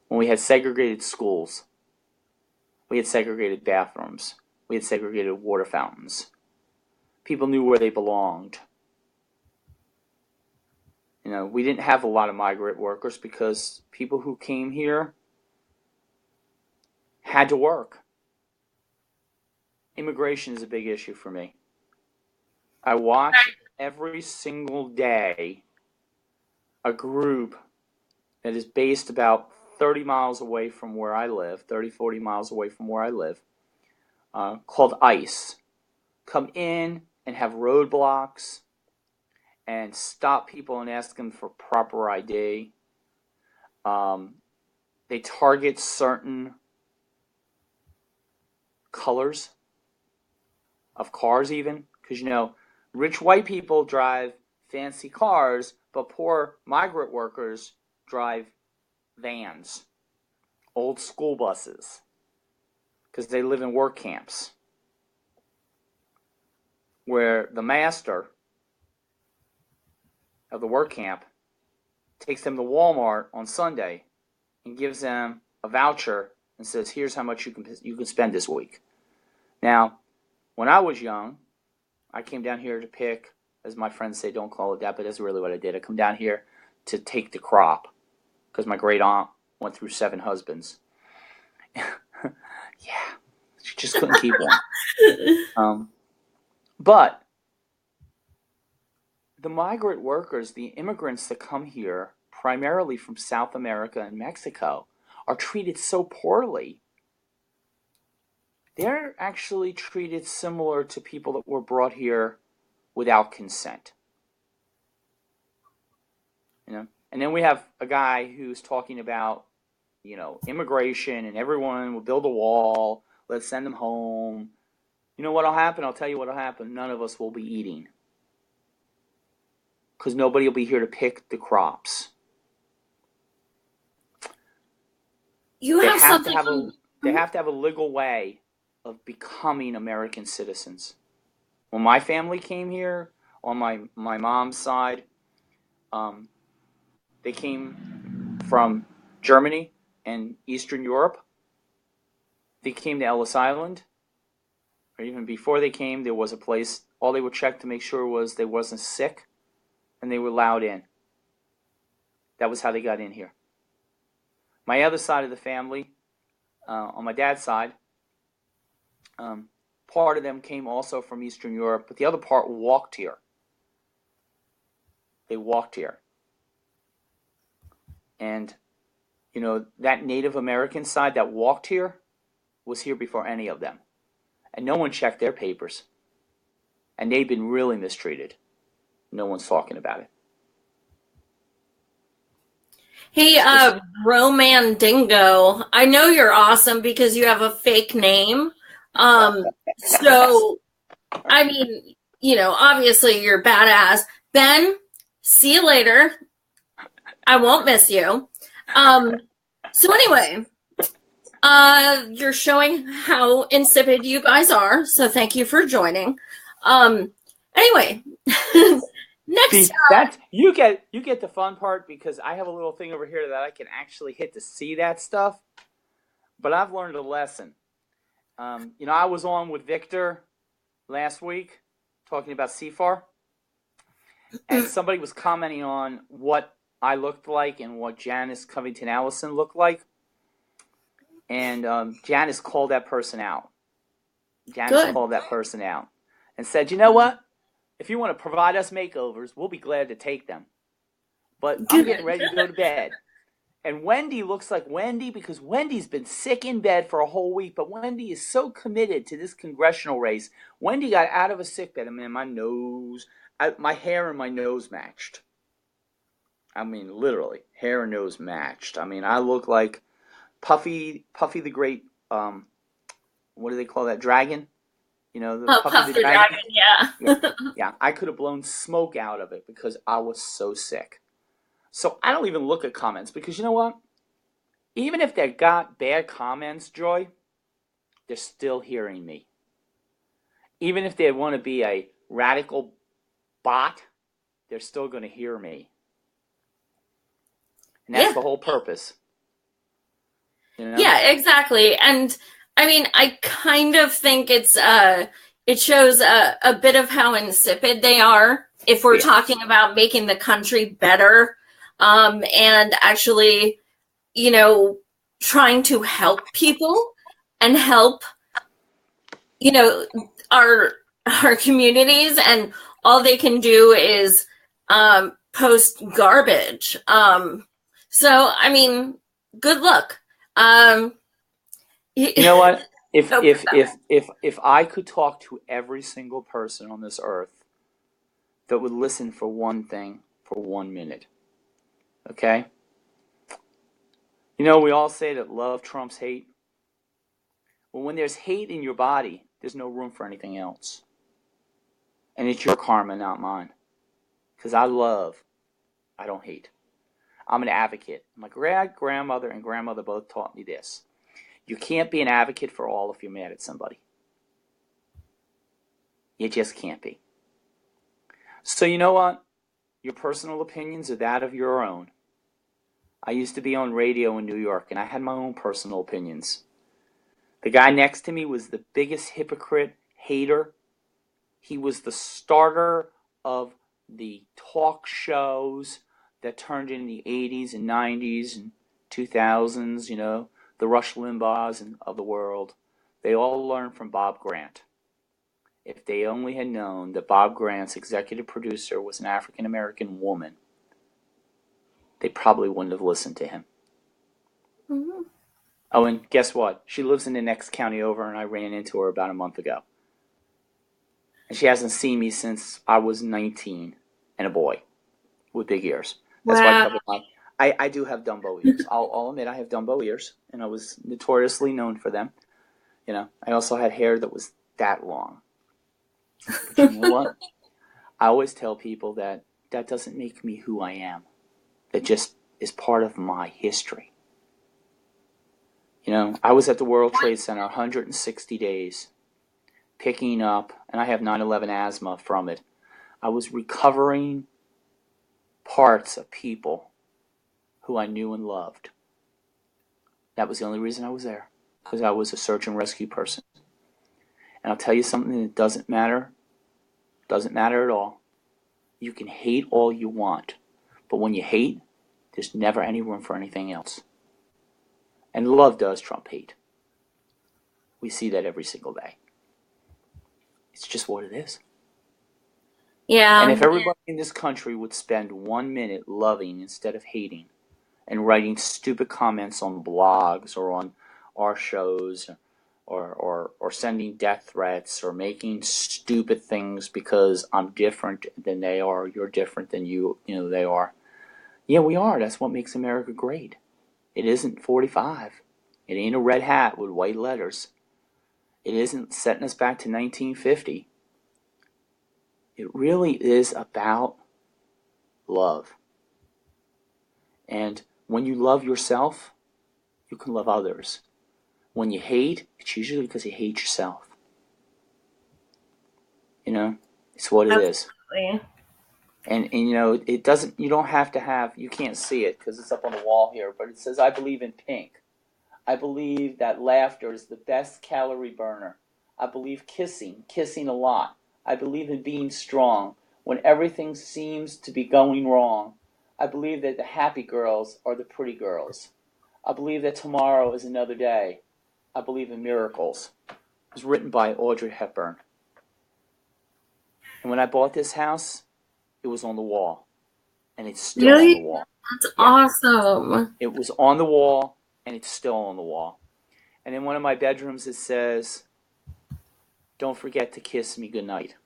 When we had segregated schools, we had segregated bathrooms, we had segregated water fountains. People knew where they belonged. We didn't have a lot of migrant workers because people who came here had to work. Immigration is a big issue for me. I watch every single day a group that is based about 30 miles away from where I live, 30, 40 miles away from where I live, called ICE, come in and have roadblocks and stop people and ask them for proper ID. They target certain colors of cars even, because rich white people drive fancy cars, but poor migrant workers drive vans, old school buses, because they live in work camps where the master of the work camp takes them to Walmart on Sunday and gives them a voucher and says, here's how much you can spend this week. Now, when I was young, I came down here to pick, as my friends say, don't call it that, but that's really what I did. I come down here to take the crop because my great aunt went through 7 husbands. Yeah, she just couldn't keep one. But the migrant workers, the immigrants that come here, primarily from South America and Mexico, are treated so poorly. They're actually treated similar to people that were brought here without consent. And then we have a guy who's talking about, immigration, and everyone will build a wall, let's send them home. You know what'll happen? I'll tell you what'll happen. None of us will be eating, because nobody will be here to pick the crops. You have something. They have to have a legal way of becoming American citizens. When my family came here, on my mom's side, they came from Germany and Eastern Europe. They came to Ellis Island, or even before they came, there was a place, all they would check to make sure was they wasn't sick, and they were allowed in. That was how they got in here. My other side of the family, on my dad's side, part of them came also from Eastern Europe, but the other part walked here. They walked here. And, that Native American side that walked here was here before any of them. And no one checked their papers. And they've been really mistreated. No one's talking about it. Hey, Roman Dingo, I know you're awesome because you have a fake name. So, I mean, obviously you're badass. Ben, see you later. I won't miss you. So anyway, you're showing how insipid you guys are. So thank you for joining. Anyway, next time. You get the fun part, because I have a little thing over here that I can actually hit to see that stuff. But I've learned a lesson. I was on with Victor last week talking about CFAR, and somebody was commenting on what I looked like and what Janice Covington Allison looked like. And Janice called that person out. Called that person out and said, you know what? If you want to provide us makeovers, we'll be glad to take them. But I'm getting ready to go to bed. And Wendy looks like Wendy because Wendy's been sick in bed for a whole week. But Wendy is so committed to this congressional race. Wendy got out of a sick bed. I mean, my hair and my nose matched. I mean, literally, hair and nose matched. I mean, I look like Puffy the Great, what do they call that, dragon? Puffy the Dragon, yeah. Yeah, I could have blown smoke out of it because I was so sick. So I don't even look at comments, because you know what? Even if they got bad comments, Joy, they're still hearing me. Even if they want to be a radical bot, they're still going to hear me. And that's the whole purpose. Yeah, exactly. And I mean, I kind of think it shows a bit of how insipid they are if we're talking about making the country better, and actually, trying to help people and help, our communities, and all they can do is post garbage. So, I mean, good luck. You know what? If I could talk to every single person on this earth that would listen for one thing for 1 minute, okay? We all say that love trumps hate. Well, when there's hate in your body, there's no room for anything else. And it's your karma, not mine. Because I love, I don't hate. I'm an advocate. My grandmother and grandmother both taught me this. You can't be an advocate for all if you're mad at somebody. You just can't be. So you know what? Your personal opinions are that of your own. I used to be on radio in New York, and I had my own personal opinions. The guy next to me was the biggest hypocrite, hater. He was the starter of the talk shows that turned in the 80s and 90s and 2000s, the Rush Limbaughs of the world. They all learned from Bob Grant. if they only had known that Bob Grant's executive producer was an African-American woman, they probably wouldn't have listened to him. Mm-hmm. Oh, and guess what? She lives in the next county over, and I ran into her about a month ago. And she hasn't seen me since I was 19 and a boy with big ears. That's why I covered my... I do have Dumbo ears. I'll admit I have Dumbo ears, and I was notoriously known for them. You know, I also had hair that was that long. But you know what? I always tell people that doesn't make me who I am. That just is part of my history. You know, I was at the World Trade Center 160 days, picking up, and I have 9/11 asthma from it. I was recovering parts of people who I knew and loved. That was the only reason I was there, because I was a search and rescue person. And I'll tell you something that doesn't matter at all. You can hate all you want, but when you hate, there's never any room for anything else. And love does trump hate. We see that every single day. It's just what it is. Yeah. And if everybody in this country would spend 1 minute loving instead of hating, and writing stupid comments on blogs or on our shows, or sending death threats, or making stupid things because I'm different than they are, you're different than they are. Yeah, we are. That's what makes America great. It isn't 45. It ain't a red hat with white letters. It isn't setting us back to 1950. It really is about love. And when you love yourself, you can love others. When you hate, it's usually because you hate yourself. You know, it's what it Absolutely. is. And you know, it doesn't. You don't have to have. You can't see it because it's up on the wall here. But it says, "I believe in pink. I believe that laughter is the best calorie burner. I believe kissing a lot. I believe in being strong when everything seems to be going wrong. I believe that the happy girls are the pretty girls. I believe that tomorrow is another day. I believe in miracles." It was written by Audrey Hepburn. And when I bought this house, it was on the wall. And it's still on the wall. That's awesome. It was on the wall, and it's still on the wall. And in one of my bedrooms it says, "Don't forget to kiss me goodnight."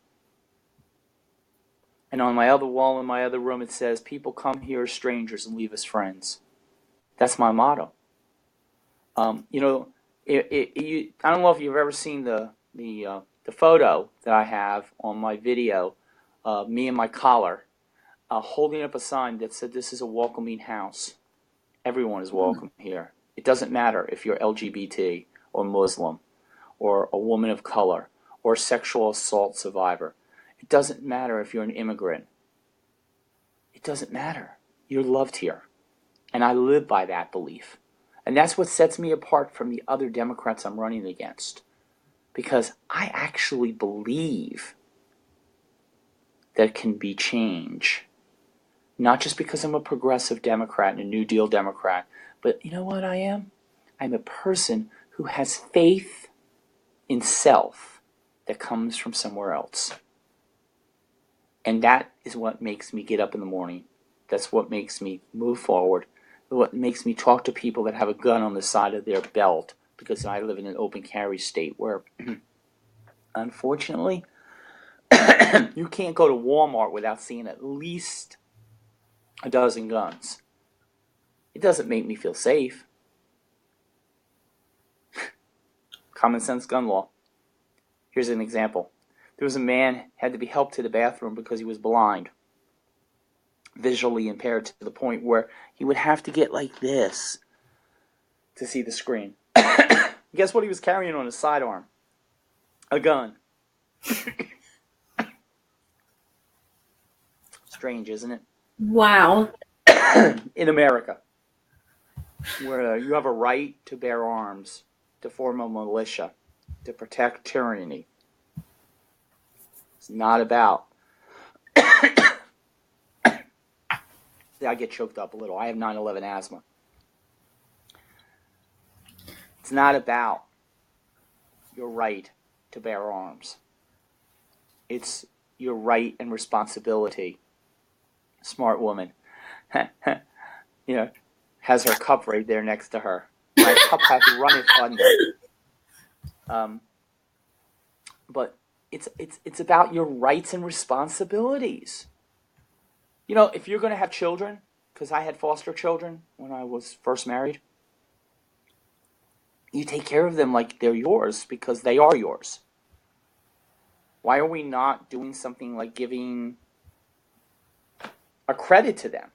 And on my other wall in my other room it says, "People come here as strangers and leave as friends." That's my motto. You know, I don't know if you've ever seen the photo that I have on my video, me and my collar, holding up a sign that said, "This is a welcoming house. Everyone is welcome here. It doesn't matter if you're LGBT or Muslim or a woman of color or a sexual assault survivor. It doesn't matter if you're an immigrant. It doesn't matter. You're loved here." And I live by that belief. And that's what sets me apart from the other Democrats I'm running against. Because I actually believe there can be change. Not just because I'm a progressive Democrat and a New Deal Democrat, but you know what I am? I'm a person who has faith in self that comes from somewhere else. And that is what makes me get up in the morning. That's what makes me move forward. What makes me talk to people that have a gun on the side of their belt, because I live in an open carry state where, unfortunately, you can't go to Walmart without seeing at least a dozen guns. It doesn't make me feel safe. Common sense gun law. Here's an example. There was a man had to be helped to the bathroom because he was blind, visually impaired to the point where he would have to get like this to see the screen. Guess what he was carrying on his sidearm? A gun. Strange, isn't it? Wow. In America, where you have a right to bear arms, to form a militia, to protect tyranny. It's not about... I get choked up a little. I have 9/11 asthma. It's not about your right to bear arms. It's your right and responsibility. Smart woman. Has her cup right there next to her. My cup has runneth under. But it's about your rights and responsibilities. If you're going to have children, because I had foster children when I was first married, you take care of them like they're yours because they are yours. Why are we not doing something like giving a credit to them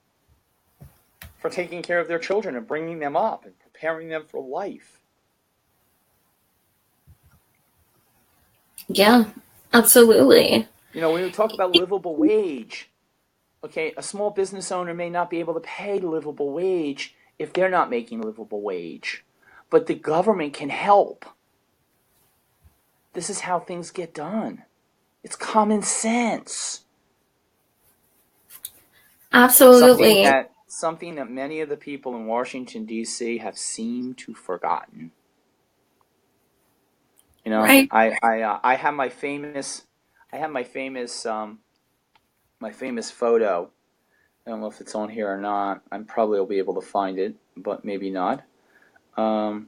for taking care of their children and bringing them up and preparing them for life? Yeah, absolutely. When we talk about livable wage, okay, a small business owner may not be able to pay livable wage if they're not making livable wage, but the government can help. This is how things get done. It's common sense. Absolutely. Something that many of the people in Washington, D.C. have seemed to forgotten. Right. I have my famous photo. I don't know if it's on here or not. I probably will be able to find it, but maybe not. I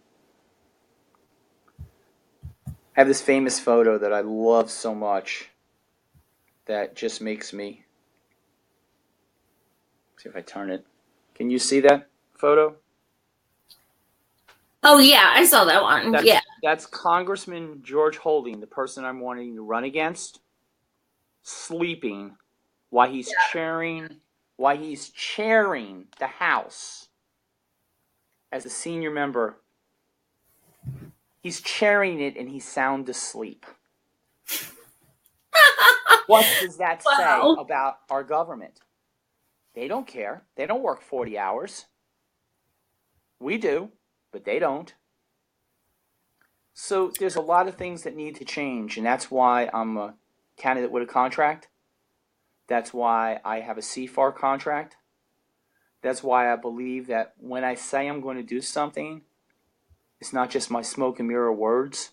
have this famous photo that I love so much that just makes me... See if I turn it. Can you see that photo? Oh, yeah, I saw that one. That's Congressman George Holding, the person I'm wanting to run against, sleeping while he's chairing the House as a senior member. He's chairing it and he's sound asleep. What does that say about our government? They don't care. They don't work 40 hours. We do, but they don't. So there's a lot of things that need to change, and that's why I'm a candidate with a contract. That's why I have a CFAR contract. That's why I believe that when I say I'm going to do something, it's not just my smoke and mirror words.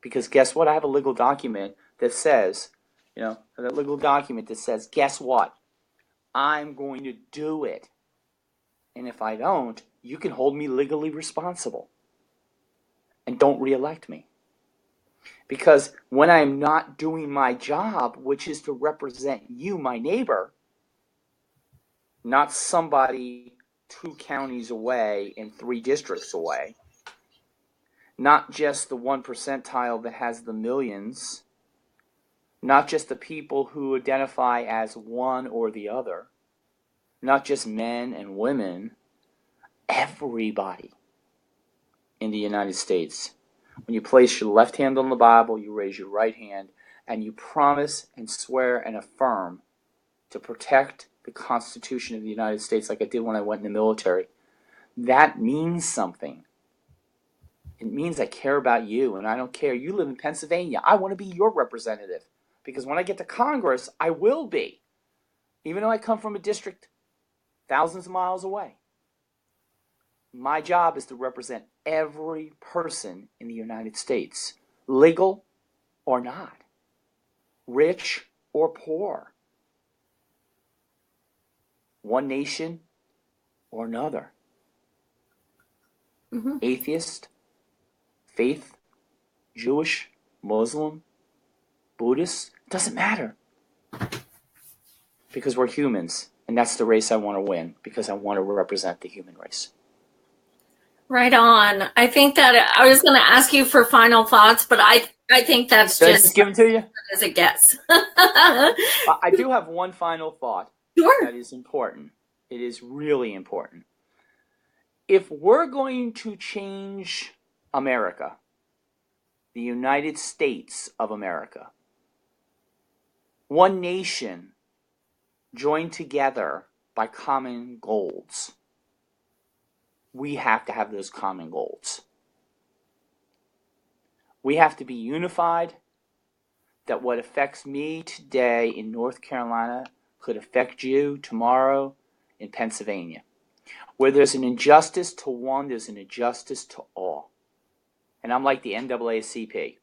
Because guess what? I have a legal document that says, guess what? I'm going to do it. And if I don't, you can hold me legally responsible. And don't reelect me. Because when I'm not doing my job, which is to represent you, my neighbor, not somebody 2 counties away and 3 districts away, not just the 1 percentile that has the millions, not just the people who identify as one or the other, not just men and women, everybody in the United States. When you place your left hand on the Bible, you raise your right hand, and you promise and swear and affirm to protect the Constitution of the United States like I did when I went in the military. That means something. It means I care about you, and I don't care. You live in Pennsylvania. I want to be your representative, because when I get to Congress, I will be, even though I come from a district thousands of miles away. My job is to represent every person in the United States, legal or not, rich or poor, one nation or another, atheist, faith, Jewish, Muslim, Buddhist, doesn't matter. Because we're humans, and that's the race I want to win, because I want to represent the human race. Right on. I think that I was going to ask you for final thoughts, but I think that's just give it to you as it gets. I do have one final thought. Sure. That is important. It is really important. If we're going to change America, the United States of America, one nation joined together by common goals, we have to have those common goals. We have to be unified, that what affects me today in North Carolina could affect you tomorrow in Pennsylvania. Where there's an injustice to one, there's an injustice to all. And I'm like the NAACP.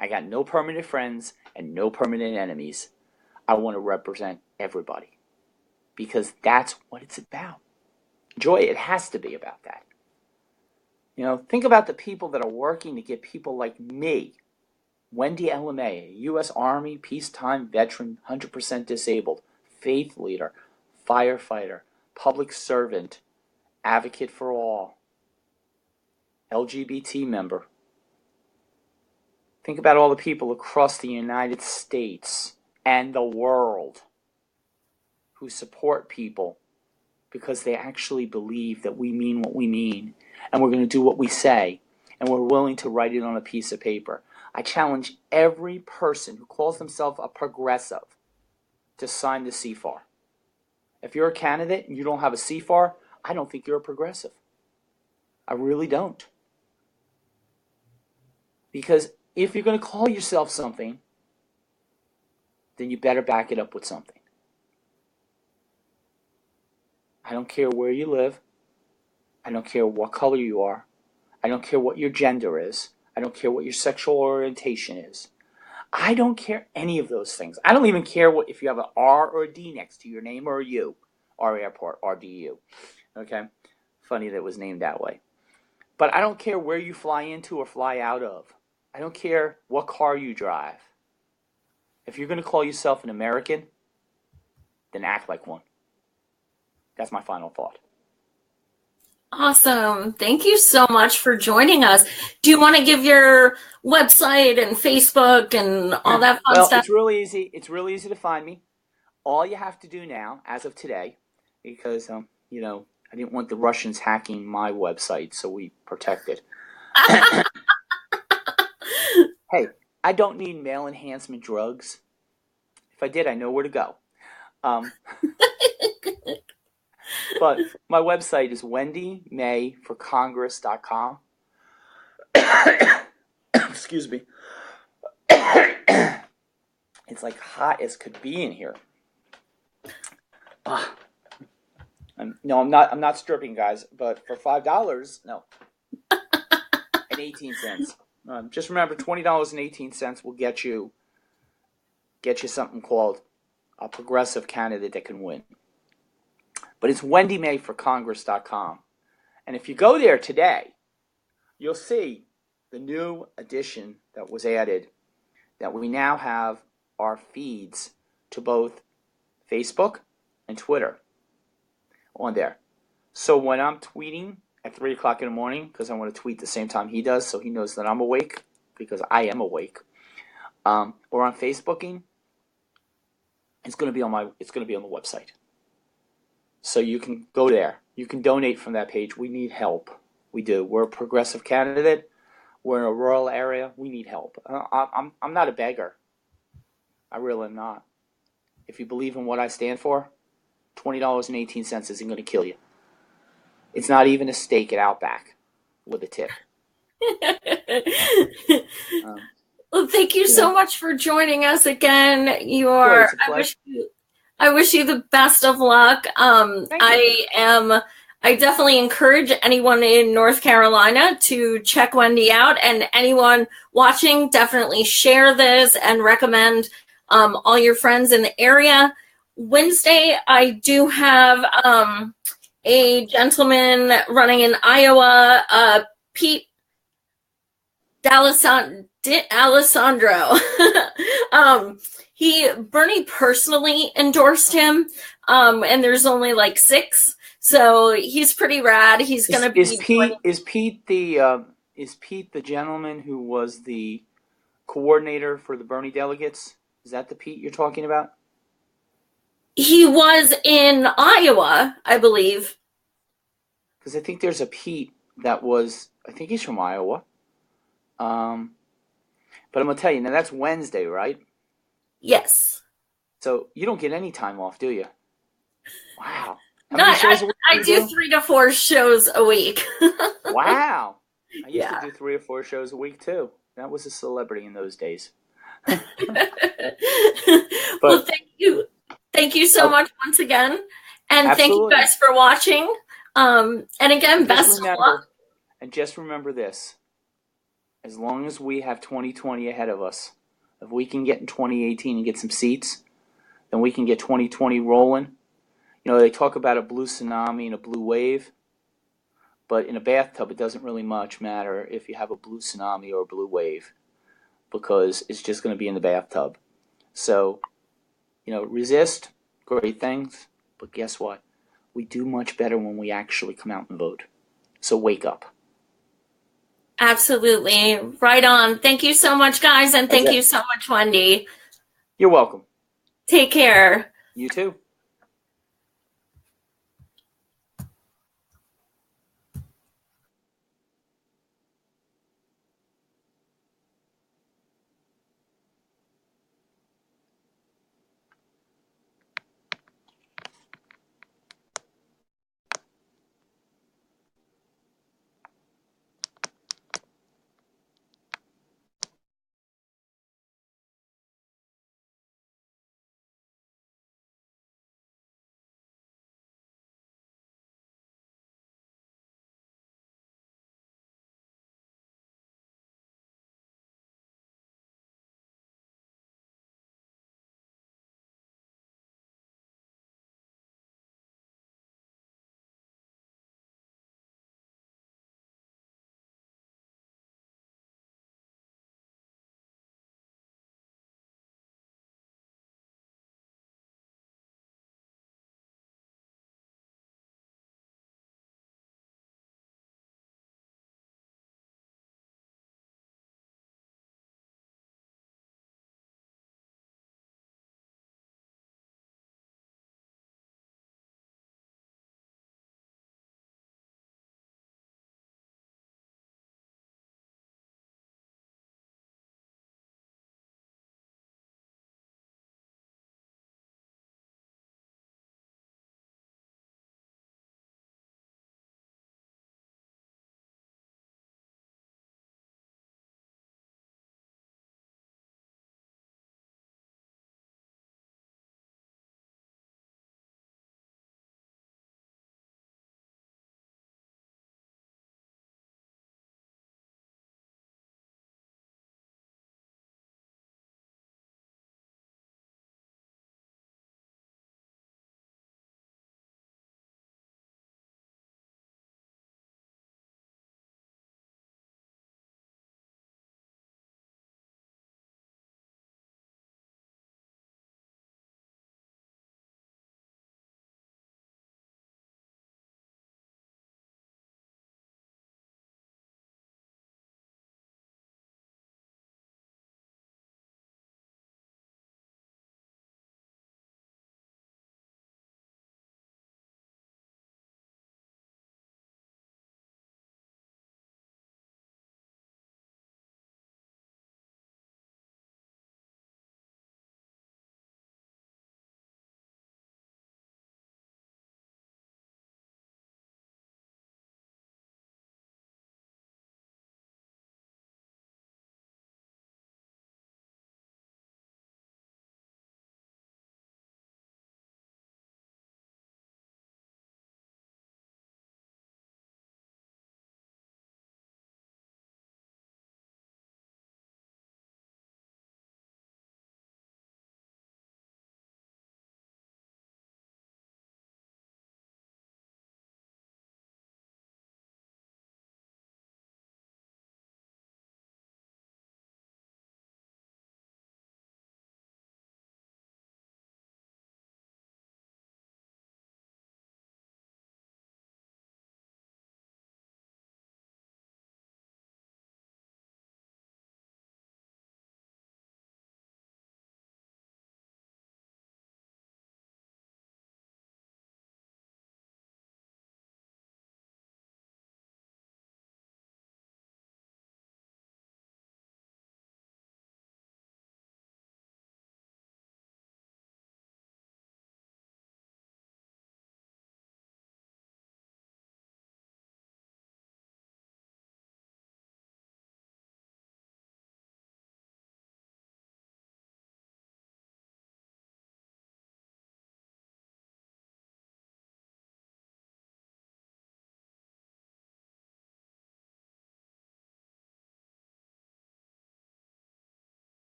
I got no permanent friends and no permanent enemies. I want to represent everybody because that's what it's about. Joy, it has to be about that. Think about the people that are working to get people like me, Wendy May, a U.S. Army peacetime veteran, 100% disabled, faith leader, firefighter, public servant, advocate for all, LGBT member. Think about all the people across the United States and the world who support people because they actually believe that we mean what we mean and we're going to do what we say and we're willing to write it on a piece of paper. I challenge every person who calls themselves a progressive to sign the CFAR. If you're a candidate and you don't have a CFAR, I don't think you're a progressive. I really don't. Because if you're going to call yourself something, then you better back it up with something. I don't care where you live. I don't care what color you are. I don't care what your gender is. I don't care what your sexual orientation is. I don't care any of those things. I don't even care if you have an R or a D next to your name or a U. R airport, RDU. Okay? Funny that it was named that way. But I don't care where you fly into or fly out of. I don't care what car you drive. If you're going to call yourself an American, then act like one. That's my final thought. Awesome. Thank you so much for joining us. Do you want to give your website and Facebook and all that fun stuff? Well, it's really easy. It's really easy to find me. All you have to do now, as of today, because, I didn't want the Russians hacking my website, so we protected. Hey, I don't need male enhancement drugs. If I did, I know where to go. But my website is wendymayforcongress.com. Excuse me. It's like hot as could be in here. No, I'm not stripping, guys. But for $5, no, and 18 cents. Just remember, $20.18 will get you something called a progressive candidate that can win. But it's wendymayforcongress.com. And if you go there today, you'll see the new addition that was added, that we now have our feeds to both Facebook and Twitter on there. So when I'm tweeting at 3 o'clock in the morning, because I want to tweet the same time he does, so he knows that I'm awake, because I am awake, or on Facebooking, it's going to be on the website. So you can go there. You can donate from that page. We need help. We do. We're a progressive candidate. We're in a rural area. We need help. I'm not a beggar. I really am not. If you believe in what I stand for, $20.18 isn't going to kill you. It's not even a steak at Outback with a tip. Well, thank you so much for joining us again. I wish you the best of luck. I definitely encourage anyone in North Carolina to check Wendy out, and anyone watching, definitely share this and recommend all your friends in the area. Wednesday, I do have a gentleman running in Iowa, Pete D'Alessandro. Bernie personally endorsed him, and there's only like 6, so he's pretty rad. He's going to be. Is Pete the gentleman who was the coordinator for the Bernie delegates? Is that the Pete you're talking about? He was in Iowa, I believe. Because I think there's a Pete that was. I think he's from Iowa. But I'm gonna tell you now. That's Wednesday, right? Yes. So you don't get any time off, do you? Wow. I do 3 to 4 shows a week. Wow. I used to do 3 or 4 shows a week too. That was a celebrity in those days. Well, thank you. Thank you so much once again. And absolutely. Thank you guys for watching. And again, best of luck. And just remember this. as long as we have 2020 ahead of us, if we can get in 2018 and get some seats, then we can get 2020 rolling. You know, they talk about a blue tsunami and a blue wave, but in a bathtub, it doesn't really much matter if you have a blue tsunami or a blue wave, because it's just going to be in the bathtub. So, you know, resist, great things, but guess what? We do much better when we actually come out and vote. So wake up. Absolutely. Right on. Thank you so much, guys. And thank you so much, Wendy. You're welcome. Take care. You too.